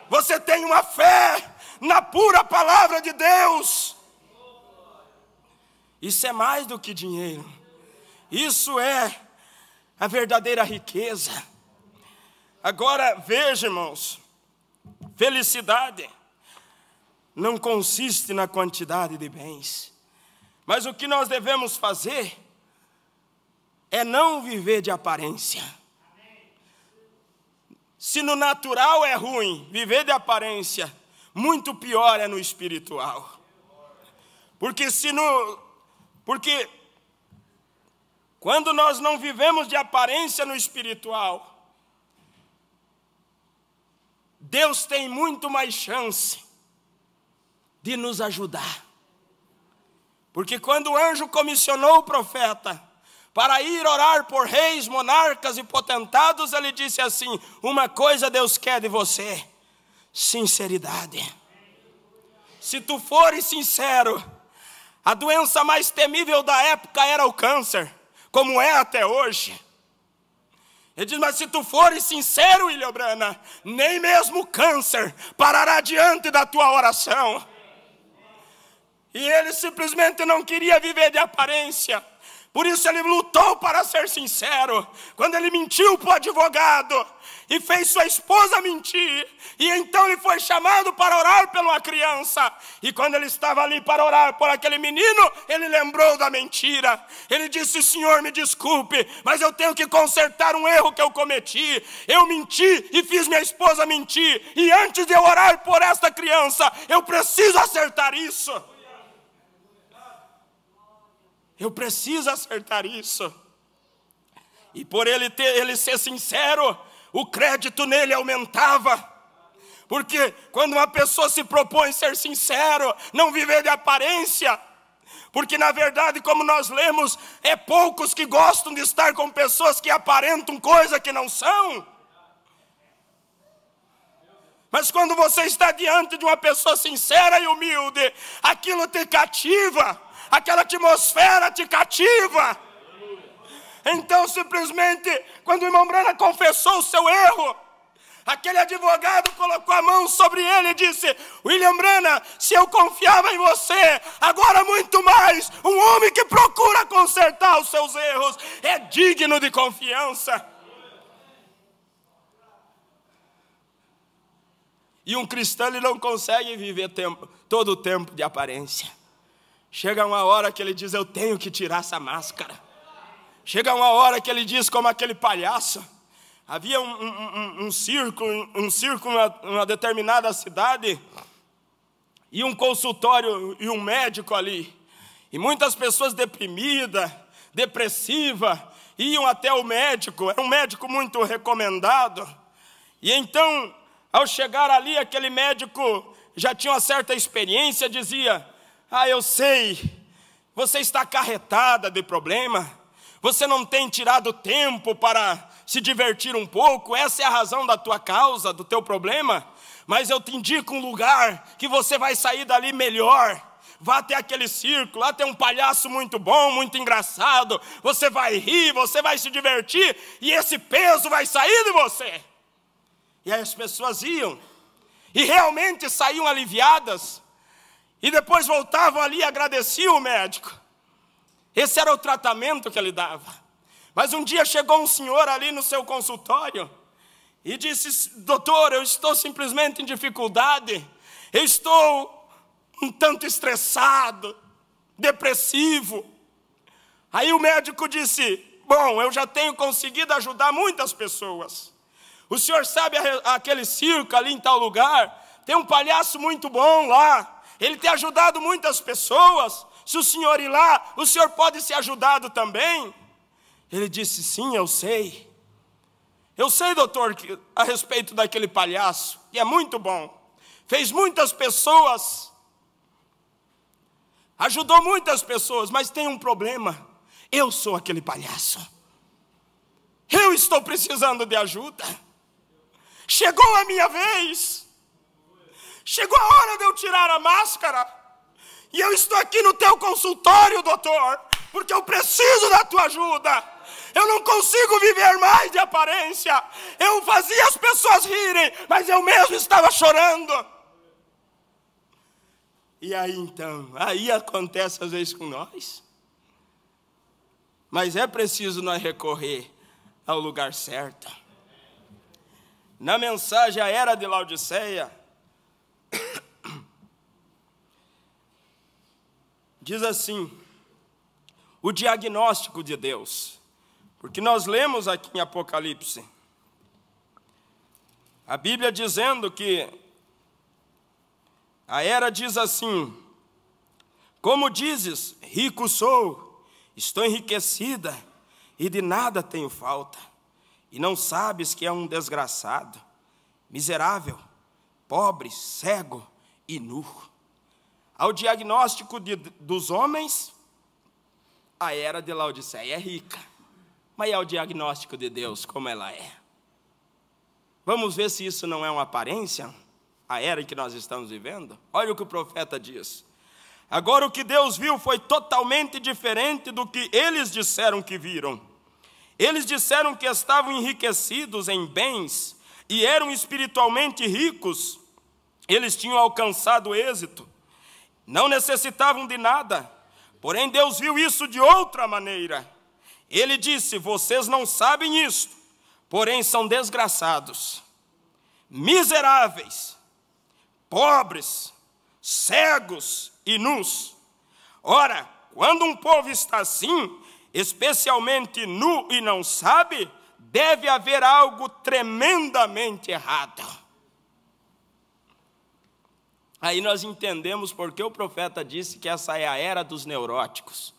Você tem uma fé na pura palavra de Deus. Isso é mais do que dinheiro. Isso é a verdadeira riqueza. Agora veja, irmãos, felicidade não consiste na quantidade de bens, mas o que nós devemos fazer é não viver de aparência. Se no natural é ruim viver de aparência, muito pior é no espiritual. Porque quando nós não vivemos de aparência no espiritual, Deus tem muito mais chance de nos ajudar. Porque quando o anjo comissionou o profeta para ir orar por reis, monarcas e potentados, ele disse assim: uma coisa Deus quer de você: sinceridade. Se tu fores sincero, a doença mais temível da época era o câncer, como é até hoje. Ele diz: mas se tu fores sincero, William Branham, nem mesmo o câncer parará diante da tua oração. E ele simplesmente não queria viver de aparência. Por isso ele lutou para ser sincero. Quando ele mentiu para o advogado e fez sua esposa mentir, e então ele foi chamado para orar por uma criança. E quando ele estava ali para orar por aquele menino, ele lembrou da mentira. Ele disse: Senhor, me desculpe, mas eu tenho que consertar um erro que eu cometi. Eu menti e fiz minha esposa mentir. E antes de eu orar por esta criança, eu preciso acertar isso. Eu preciso acertar isso. E por ele ser sincero, o crédito nele aumentava. Porque quando uma pessoa se propõe ser sincero, não viver de aparência, porque na verdade, como nós lemos, é poucos que gostam de estar com pessoas que aparentam coisa que não são. Mas quando você está diante de uma pessoa sincera e humilde, aquilo te cativa, aquela atmosfera te cativa. Então simplesmente, quando o irmão Branham confessou o seu erro, aquele advogado colocou a mão sobre ele e disse: William Branham, se eu confiava em você, agora muito mais, um homem que procura consertar os seus erros é digno de confiança. E um cristão, ele não consegue viver todo o tempo de aparência. Chega uma hora que ele diz: eu tenho que tirar essa máscara. Chega uma hora que ele diz, como aquele palhaço. Havia um circo em uma determinada cidade, e um consultório e um médico ali. E muitas pessoas deprimidas, depressivas, iam até o médico. Era um médico muito recomendado. E então, ao chegar ali, aquele médico já tinha uma certa experiência, dizia: eu sei, você está acarretada de problema, você não tem tirado tempo para se divertir um pouco, essa é a razão da tua causa, do teu problema, mas eu te indico um lugar que você vai sair dali melhor. Vá até aquele circo, lá tem um palhaço muito bom, muito engraçado, você vai rir, você vai se divertir, e esse peso vai sair de você. E aí as pessoas iam, e realmente saíam aliviadas, e depois voltavam ali e agradeciam o médico. Esse era o tratamento que ele dava. Mas um dia chegou um senhor ali no seu consultório e disse: doutor, eu estou simplesmente em dificuldade, eu estou um tanto estressado, depressivo. Aí o médico disse: bom, eu já tenho conseguido ajudar muitas pessoas. O senhor sabe aquele circo ali em tal lugar? Tem um palhaço muito bom lá, ele tem ajudado muitas pessoas. Se o senhor ir lá, o senhor pode ser ajudado também? Ele disse: sim, eu sei. Eu sei, doutor, a respeito daquele palhaço, e é muito bom. Fez muitas pessoas, ajudou muitas pessoas, mas tem um problema. Eu sou aquele palhaço. Eu estou precisando de ajuda. Chegou a minha vez. Chegou a hora de eu tirar a máscara. E eu estou aqui no teu consultório, doutor, porque eu preciso da tua ajuda. Eu não consigo viver mais de aparência. Eu fazia as pessoas rirem, mas eu mesmo estava chorando. E aí então, aí acontece às vezes com nós. Mas é preciso nós recorrer ao lugar certo. Na mensagem à era de Laodiceia, diz assim, o diagnóstico de Deus. Porque nós lemos aqui em Apocalipse, a Bíblia dizendo que a era diz assim: como dizes, rico sou, estou enriquecida e de nada tenho falta, e não sabes que é um desgraçado, miserável, pobre, cego e nu. Ao diagnóstico dos homens, a era de Laodiceia é rica. Mas ao diagnóstico de Deus, como ela é? Vamos ver se isso não é uma aparência, a era em que nós estamos vivendo? Olha o que o profeta diz. Agora o que Deus viu foi totalmente diferente do que eles disseram que viram. Eles disseram que estavam enriquecidos em bens e eram espiritualmente ricos. Eles tinham alcançado êxito. Não necessitavam de nada, porém Deus viu isso de outra maneira. Ele disse: vocês não sabem isto, porém são desgraçados, miseráveis, pobres, cegos e nus. Ora, quando um povo está assim, especialmente nu e não sabe, deve haver algo tremendamente errado. Aí nós entendemos porque o profeta disse que essa é a era dos neuróticos.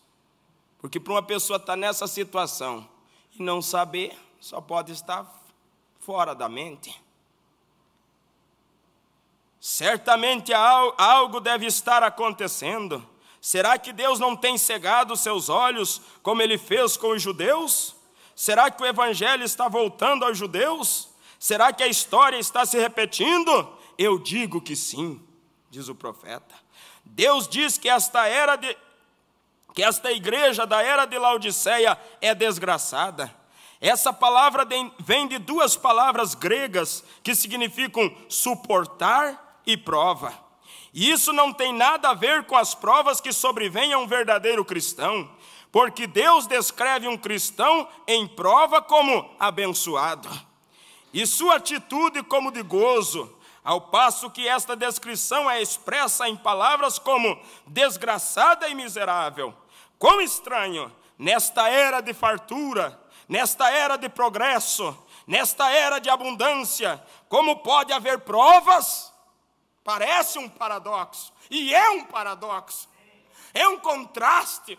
Porque para uma pessoa estar nessa situação e não saber, só pode estar fora da mente. Certamente algo deve estar acontecendo. Será que Deus não tem cegado os seus olhos, como Ele fez com os judeus? Será que o evangelho está voltando aos judeus? Será que a história está se repetindo? eu digo que sim, diz o profeta. Deus diz que esta igreja da era de Laodiceia é desgraçada. Essa palavra vem de duas palavras gregas que significam suportar e prova. E isso não tem nada a ver com as provas que sobrevêm a um verdadeiro cristão, porque Deus descreve um cristão em prova como abençoado, e sua atitude como de gozo, ao passo que esta descrição é expressa em palavras como desgraçada e miserável. Quão estranho, nesta era de fartura, nesta era de progresso, nesta era de abundância, como pode haver provas? Parece um paradoxo, e é um paradoxo, é um contraste.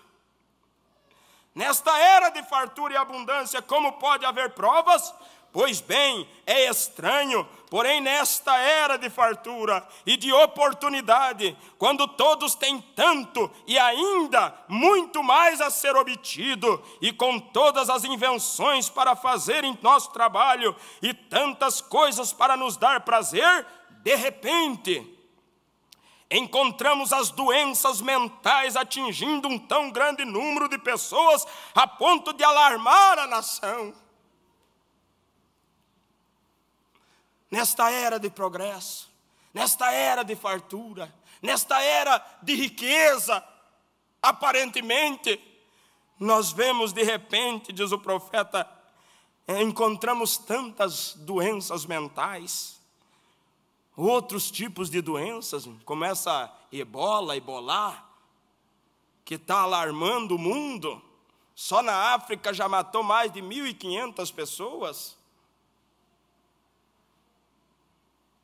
Nesta era de fartura e abundância, como pode haver provas? Pois bem, é estranho, porém nesta era de fartura e de oportunidade, quando todos têm tanto e ainda muito mais a ser obtido, e com todas as invenções para fazerem nosso trabalho, e tantas coisas para nos dar prazer, de repente encontramos as doenças mentais atingindo um tão grande número de pessoas a ponto de alarmar a nação. Nesta era de progresso, nesta era de fartura, nesta era de riqueza, aparentemente, nós vemos de repente, diz o profeta, encontramos tantas doenças mentais, outros tipos de doenças, como essa ebola, que está alarmando o mundo. Só na África já matou mais de 1.500 pessoas.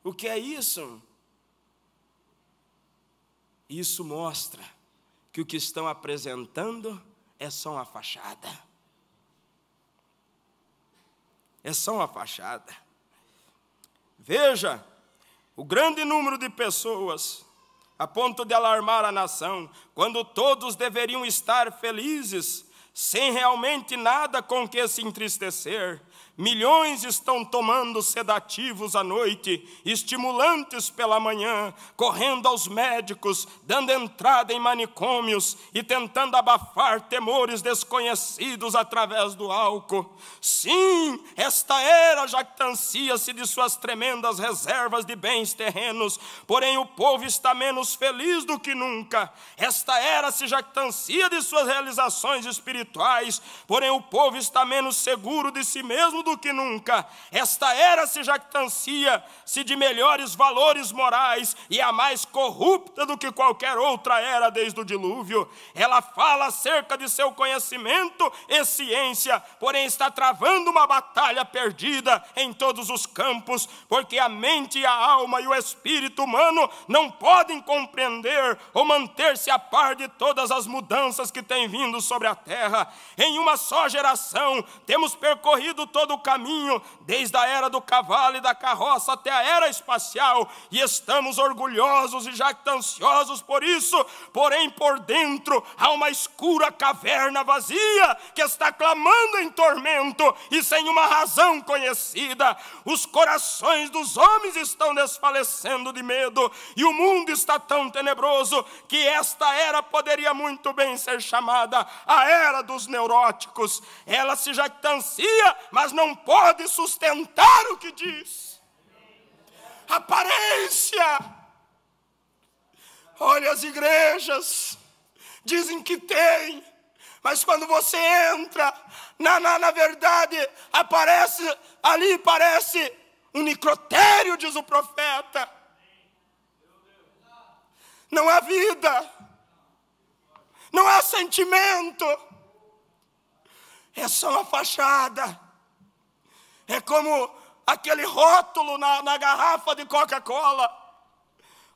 O que é isso? Isso mostra que o que estão apresentando é só uma fachada. É só uma fachada. Veja, o grande número de pessoas, a ponto de alarmar a nação, quando todos deveriam estar felizes, sem realmente nada com que se entristecer. Milhões estão tomando sedativos à noite, estimulantes pela manhã, correndo aos médicos, dando entrada em manicômios e tentando abafar temores desconhecidos através do álcool. Sim, esta era jactancia-se de suas tremendas reservas de bens terrenos, porém o povo está menos feliz do que nunca. Esta era se jactancia de suas realizações espirituais, porém o povo está menos seguro de si mesmo do que nunca. Esta era se jactancia-se de melhores valores morais e é a mais corrupta do que qualquer outra era desde o dilúvio. Ela fala acerca de seu conhecimento e ciência, porém está travando uma batalha perdida em todos os campos, porque a mente e a alma e o espírito humano não podem compreender ou manter-se a par de todas as mudanças que têm vindo sobre a terra. Em uma só geração temos percorrido todo o caminho, desde a era do cavalo e da carroça até a era espacial, e estamos orgulhosos e jactanciosos por isso, porém por dentro há uma escura caverna vazia que está clamando em tormento e sem uma razão conhecida. Os corações dos homens estão desfalecendo de medo, e o mundo está tão tenebroso que esta era poderia muito bem ser chamada a era dos neuróticos. Ela se jactancia, mas não pode sustentar o que diz. Aparência. Olha, as igrejas dizem que tem, mas quando você entra, na verdade, parece um necrotério, diz o profeta. Não há vida, não há sentimento, é só uma fachada. É como aquele rótulo na garrafa de Coca-Cola.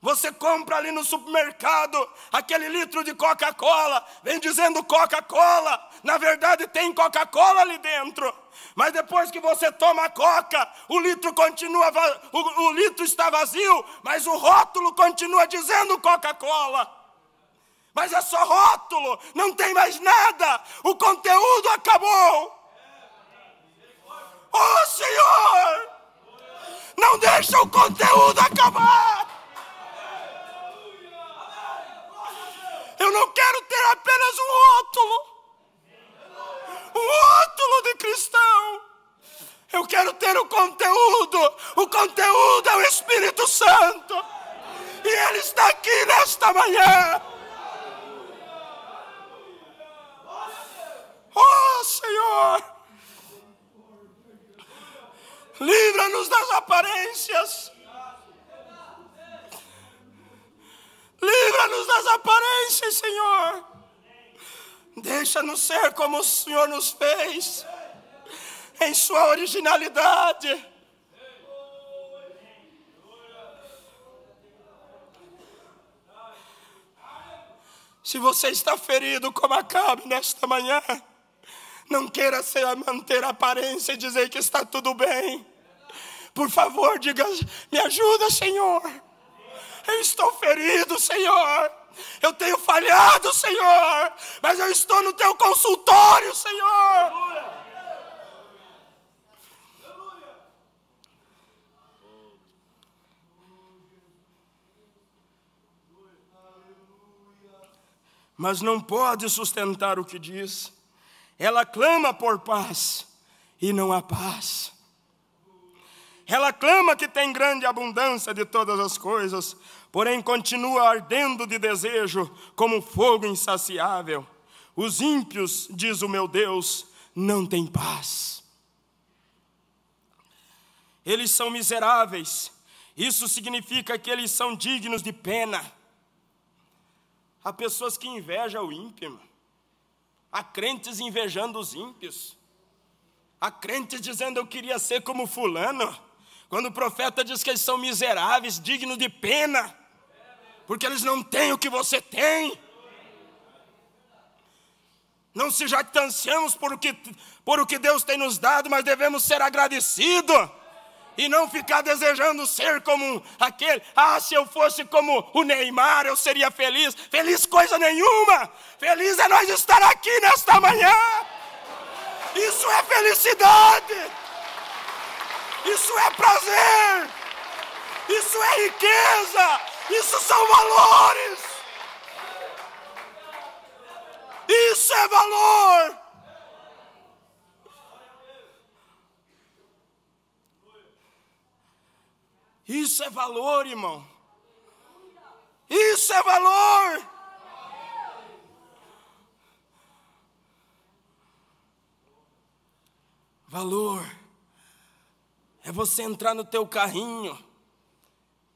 Você compra ali no supermercado aquele litro de Coca-Cola, vem dizendo Coca-Cola, na verdade tem Coca-Cola ali dentro. Mas depois que você toma a Coca, o litro está vazio, mas o rótulo continua dizendo Coca-Cola. Mas é só rótulo, não tem mais nada, o conteúdo acabou. Oh, Senhor, Não deixa o conteúdo acabar. Eu não quero ter apenas um rótulo de cristão. Eu quero ter o conteúdo. O conteúdo é o Espírito Santo. E Ele está aqui nesta manhã. Oh, Senhor, livra-nos das aparências. Livra-nos das aparências, Senhor. Deixa-nos ser como o Senhor nos fez, em sua originalidade. Se você está ferido como Acabe nesta manhã, não queira manter a aparência e dizer que está tudo bem. Por favor, diga: me ajuda, Senhor. Eu estou ferido, Senhor. Eu tenho falhado, Senhor. Mas eu estou no teu consultório, Senhor. Mas não pode sustentar o que diz. Ela clama por paz e não há paz. Ela clama que tem grande abundância de todas as coisas, porém continua ardendo de desejo como fogo insaciável. Os ímpios, diz o meu Deus, não têm paz. Eles são miseráveis. Isso significa que eles são dignos de pena. Há pessoas que invejam o ímpio. Há crentes invejando os ímpios. Há crentes dizendo: eu queria ser como fulano. Quando o profeta diz que eles são miseráveis, dignos de pena, porque eles não têm o que você tem. Não se jactanciamos por o que Deus tem nos dado, mas devemos ser agradecidos. E não ficar desejando ser como aquele: se eu fosse como o Neymar, eu seria feliz. Feliz coisa nenhuma. Feliz é nós estar aqui nesta manhã. Isso é felicidade. Isso é prazer. Isso é riqueza. Isso são valores. Isso é valor. Isso é valor, irmão. Isso é valor. Valor é você entrar no teu carrinho,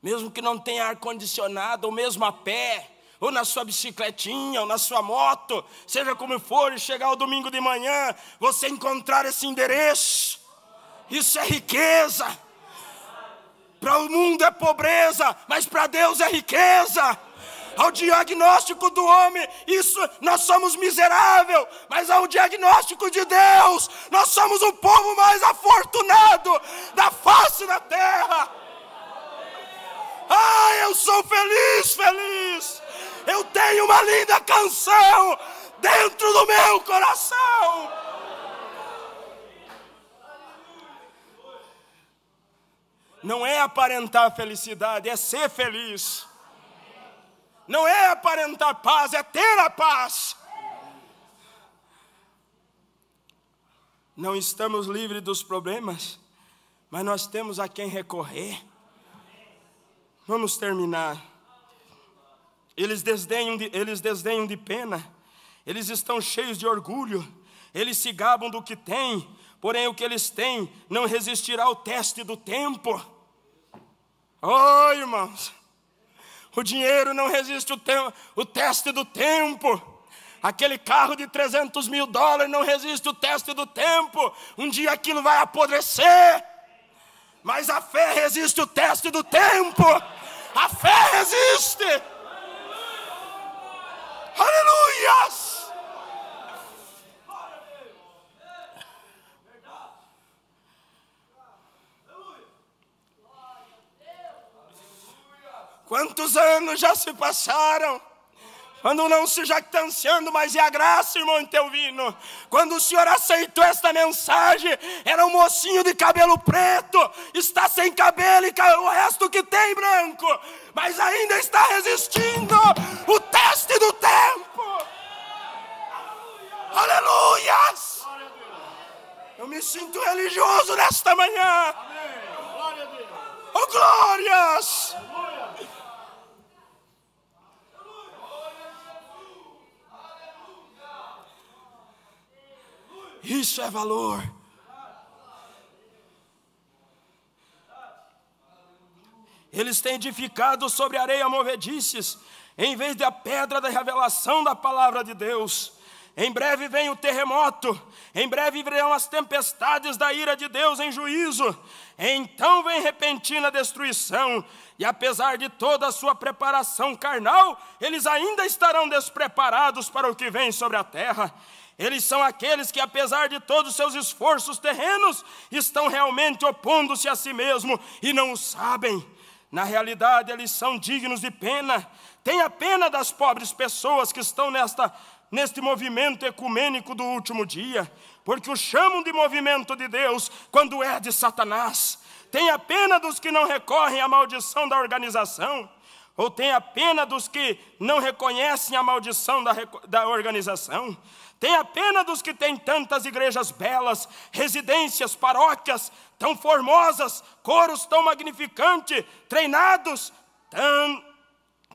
mesmo que não tenha ar-condicionado, ou mesmo a pé, ou na sua bicicletinha, ou na sua moto, seja como for, e chegar ao domingo de manhã, você encontrar esse endereço. Isso é riqueza. Para o mundo é pobreza, mas para Deus é riqueza. Ao diagnóstico do homem, nós somos miseráveis, mas ao diagnóstico de Deus, nós somos o povo mais afortunado da face da terra. Eu sou feliz, feliz. Eu tenho uma linda canção dentro do meu coração. Não é aparentar felicidade, é ser feliz. Não é aparentar paz, é ter a paz. Não estamos livres dos problemas, mas nós temos a quem recorrer. Vamos terminar. Eles desdenham de pena, eles estão cheios de orgulho, eles se gabam do que têm, porém o que eles têm não resistirá ao teste do tempo. Oh, irmãos, o dinheiro não resiste o teste do tempo. Aquele carro de $300 mil não resiste o teste do tempo. Um dia aquilo vai apodrecer, mas a fé resiste o teste do tempo. A fé resiste. Aleluias! Quantos anos já se passaram? Quando não se jactanciando, mas é a graça, irmão, em teu vino. Quando o Senhor aceitou esta mensagem, era um mocinho de cabelo preto, está sem cabelo e o resto que tem branco, mas ainda está resistindo o teste do tempo. Aleluias! Eu me sinto religioso nesta manhã. Oh, glórias! Isso é valor. Eles têm edificado sobre areia movediças, em vez da pedra da revelação da palavra de Deus. Em breve vem o terremoto, em breve virão as tempestades da ira de Deus em juízo. Então vem repentina destruição, e apesar de toda a sua preparação carnal, eles ainda estarão despreparados para o que vem sobre a terra. Eles são aqueles que, apesar de todos os seus esforços terrenos, estão realmente opondo-se a si mesmo e não o sabem. Na realidade, eles são dignos de pena. Tenha pena das pobres pessoas que estão neste movimento ecumênico do último dia, porque o chamam de movimento de Deus quando é de Satanás. Tenha pena dos que não recorrem à maldição da organização, ou tenha pena dos que não reconhecem a maldição da organização. Tenha pena dos que têm tantas igrejas belas, residências, paróquias tão formosas, coros tão magnificantes, treinados,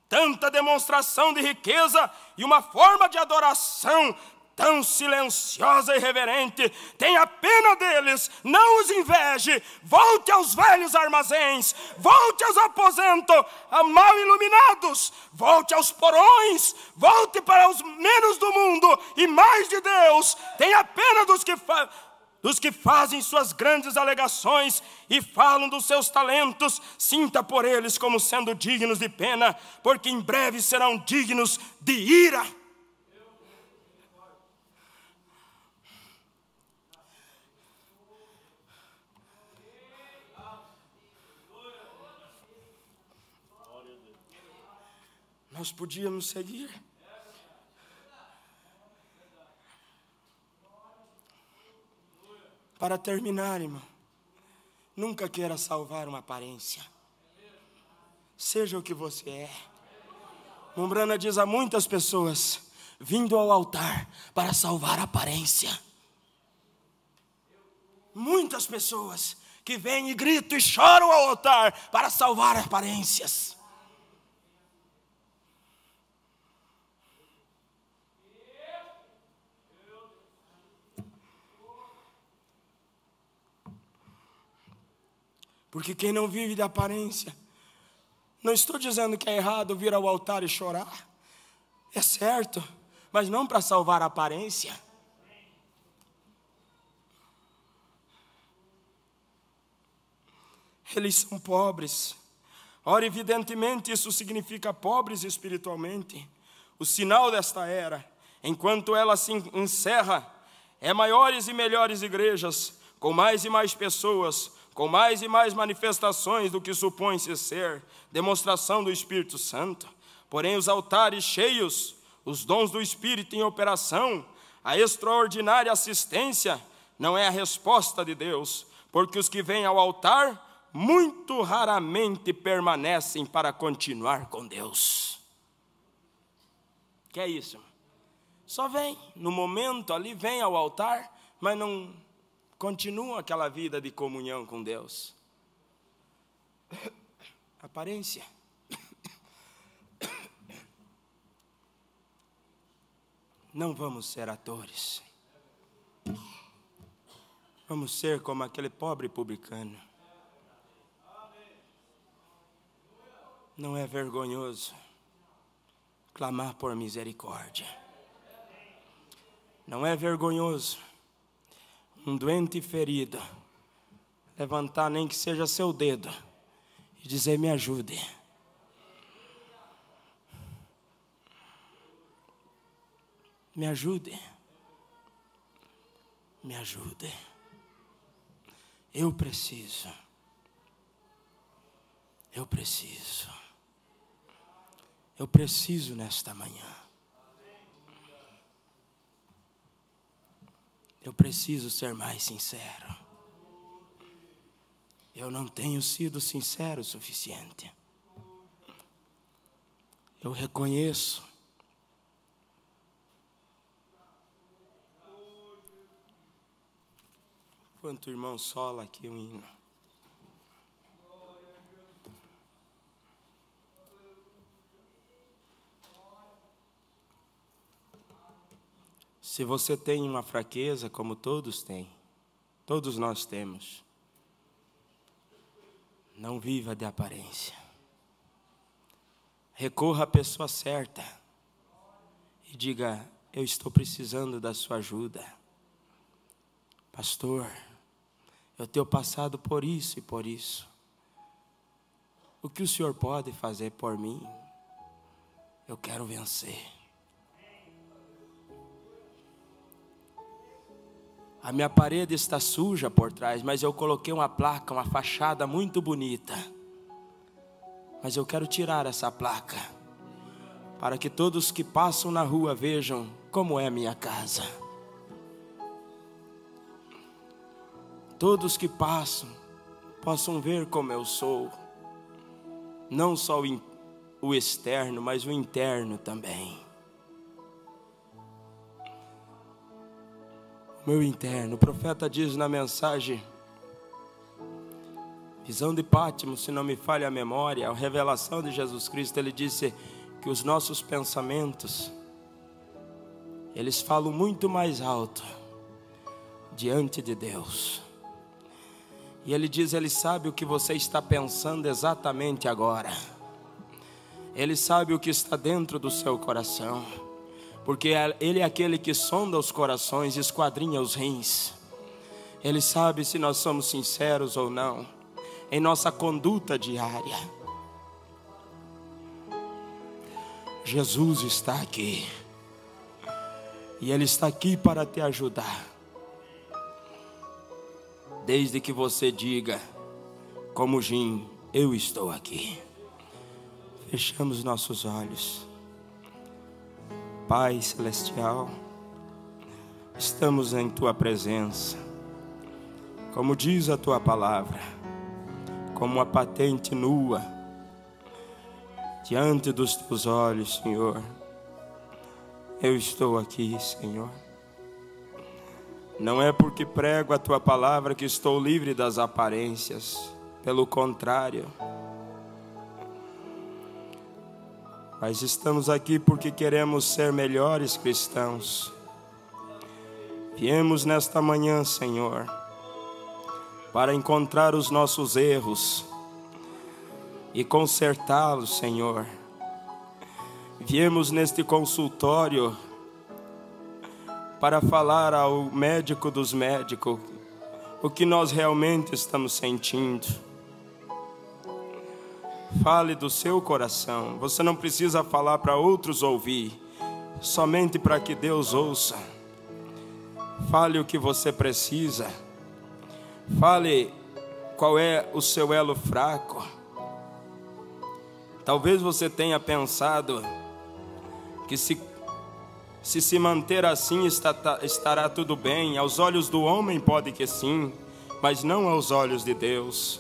tanta demonstração de riqueza e uma forma de adoração tão silenciosa e reverente. Tenha pena deles, não os inveje. Volte aos velhos armazéns, volte aos aposentos mal iluminados, volte aos porões, volte para os menos do mundo e mais de Deus. Tenha pena dos que fazem suas grandes alegações e falam dos seus talentos. Sinta por eles como sendo dignos de pena, porque em breve serão dignos de ira. Nós podíamos seguir. Para terminar, irmão, nunca queira salvar uma aparência. Seja o que você é. Mombrana diz a muitas pessoas, vindo ao altar para salvar a aparência. Muitas pessoas que vêm e gritam e choram ao altar para salvar aparências. Porque quem não vive de aparência, não estou dizendo que é errado vir ao altar e chorar, é certo, mas não para salvar a aparência. Eles são pobres. Ora, evidentemente isso significa pobres espiritualmente. O sinal desta era, enquanto ela se encerra, é maiores e melhores igrejas, com mais e mais pessoas, com mais e mais manifestações do que supõe-se ser, demonstração do Espírito Santo. Porém, os altares cheios, os dons do Espírito em operação, a extraordinária assistência, não é a resposta de Deus, porque os que vêm ao altar, muito raramente permanecem para continuar com Deus. Que é isso, irmão? Só vem, no momento ali, vem ao altar, mas não continuam aquela vida de comunhão com Deus. Aparência. Não vamos ser atores. Vamos ser como aquele pobre publicano. Não é vergonhoso clamar por misericórdia. Não é vergonhoso um doente ferido levantar nem que seja seu dedo e dizer: me ajude. Me ajude. Me ajude. Eu preciso. Eu preciso. Eu preciso nesta manhã. Eu preciso ser mais sincero. Eu não tenho sido sincero o suficiente. Eu reconheço. Enquanto o irmão sola aqui o hino. Se você tem uma fraqueza, como todos têm, todos nós temos, não viva de aparência. Recorra à pessoa certa e diga: eu estou precisando da sua ajuda. Pastor, eu tenho passado por isso e por isso. O que o senhor pode fazer por mim? Eu quero vencer. A minha parede está suja por trás, mas eu coloquei uma placa, uma fachada muito bonita. Mas eu quero tirar essa placa, para que todos que passam na rua vejam como é a minha casa. Todos que passam, possam ver como eu sou. Não só o externo, mas o interno também. Meu interno, o profeta diz na mensagem, visão de Pátimo, se não me falha a memória, a revelação de Jesus Cristo, ele disse que os nossos pensamentos, eles falam muito mais alto diante de Deus. E ele diz, ele sabe o que você está pensando exatamente agora. Ele sabe o que está dentro do seu coração. Porque Ele é aquele que sonda os corações e esquadrinha os rins. Ele sabe se nós somos sinceros ou não, em nossa conduta diária. Jesus está aqui. E Ele está aqui para te ajudar. Desde que você diga, como Jim, eu estou aqui. Fechamos nossos olhos. Pai Celestial, estamos em Tua presença, como diz a Tua palavra, como uma patente nua, diante dos Teus olhos, Senhor. Eu estou aqui, Senhor. Não é porque prego a Tua palavra que estou livre das aparências, pelo contrário. Mas estamos aqui porque queremos ser melhores cristãos. Viemos nesta manhã, Senhor, para encontrar os nossos erros e consertá-los, Senhor. Viemos neste consultório para falar ao médico dos médicos o que nós realmente estamos sentindo. Fale do seu coração. Você não precisa falar para outros ouvir, somente para que Deus ouça. Fale o que você precisa. Fale qual é o seu elo fraco. Talvez você tenha pensado que se manter assim estará tudo bem. Aos olhos do homem pode que sim, mas não aos olhos de Deus.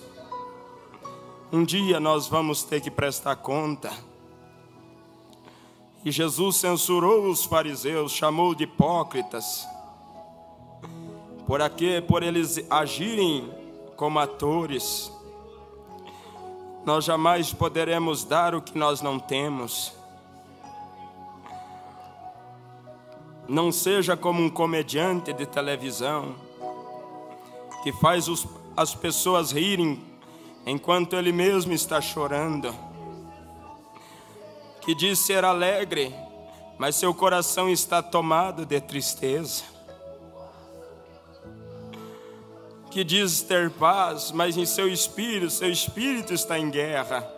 Um dia nós vamos ter que prestar conta. E Jesus censurou os fariseus, chamou de hipócritas, por eles agirem como atores. Nós jamais poderemos dar o que nós não temos. Não seja como um comediante de televisão que faz as pessoas rirem enquanto ele mesmo está chorando, que diz ser alegre, mas seu coração está tomado de tristeza, que diz ter paz, mas em seu espírito está em guerra.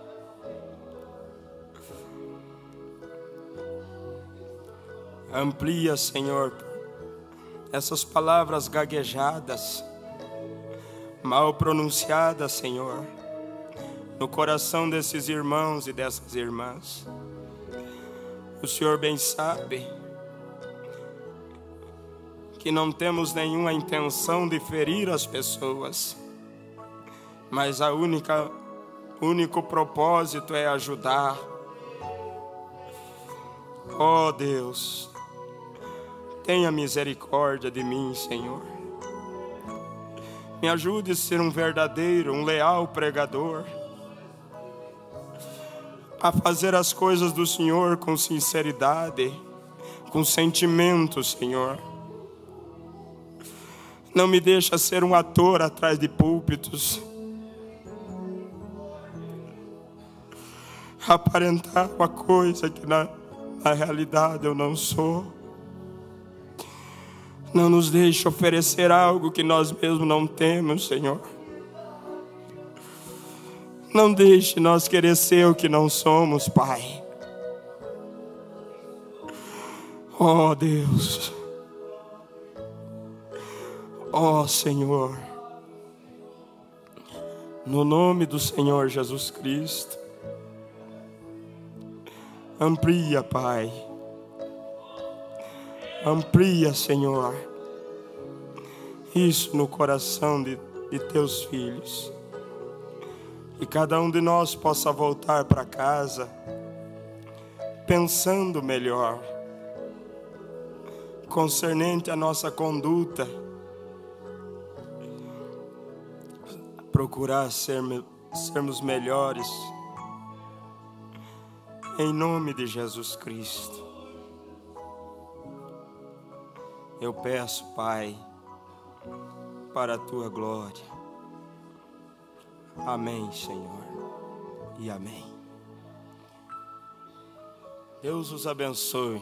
Amplia, Senhor, essas palavras gaguejadas, mal pronunciadas, Senhor, no coração desses irmãos e dessas irmãs. O Senhor bem sabe que não temos nenhuma intenção de ferir as pessoas, mas único propósito é ajudar. Ó Deus, tenha misericórdia de mim, Senhor. Me ajude a ser um verdadeiro, um leal pregador, a fazer as coisas do Senhor com sinceridade, com sentimento, Senhor. Não me deixa ser um ator atrás de púlpitos, aparentar uma coisa que na realidade eu não sou. Não nos deixe oferecer algo que nós mesmos não temos, Senhor. Não deixe nós querer ser o que não somos, Pai. Ó Deus, ó Senhor, no nome do Senhor Jesus Cristo, amplia, Pai, amplia, Senhor, isso no coração de teus filhos, e cada um de nós possa voltar para casa pensando melhor concernente à nossa conduta, procurar sermos melhores, em nome de Jesus Cristo. Eu peço, Pai, para a Tua glória. Amém, Senhor, e amém. Deus os abençoe,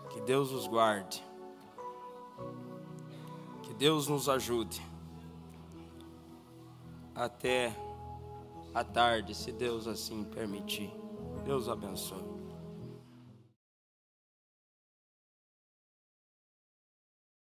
que Deus os guarde, que Deus nos ajude. Até à tarde, se Deus assim permitir. Deus abençoe.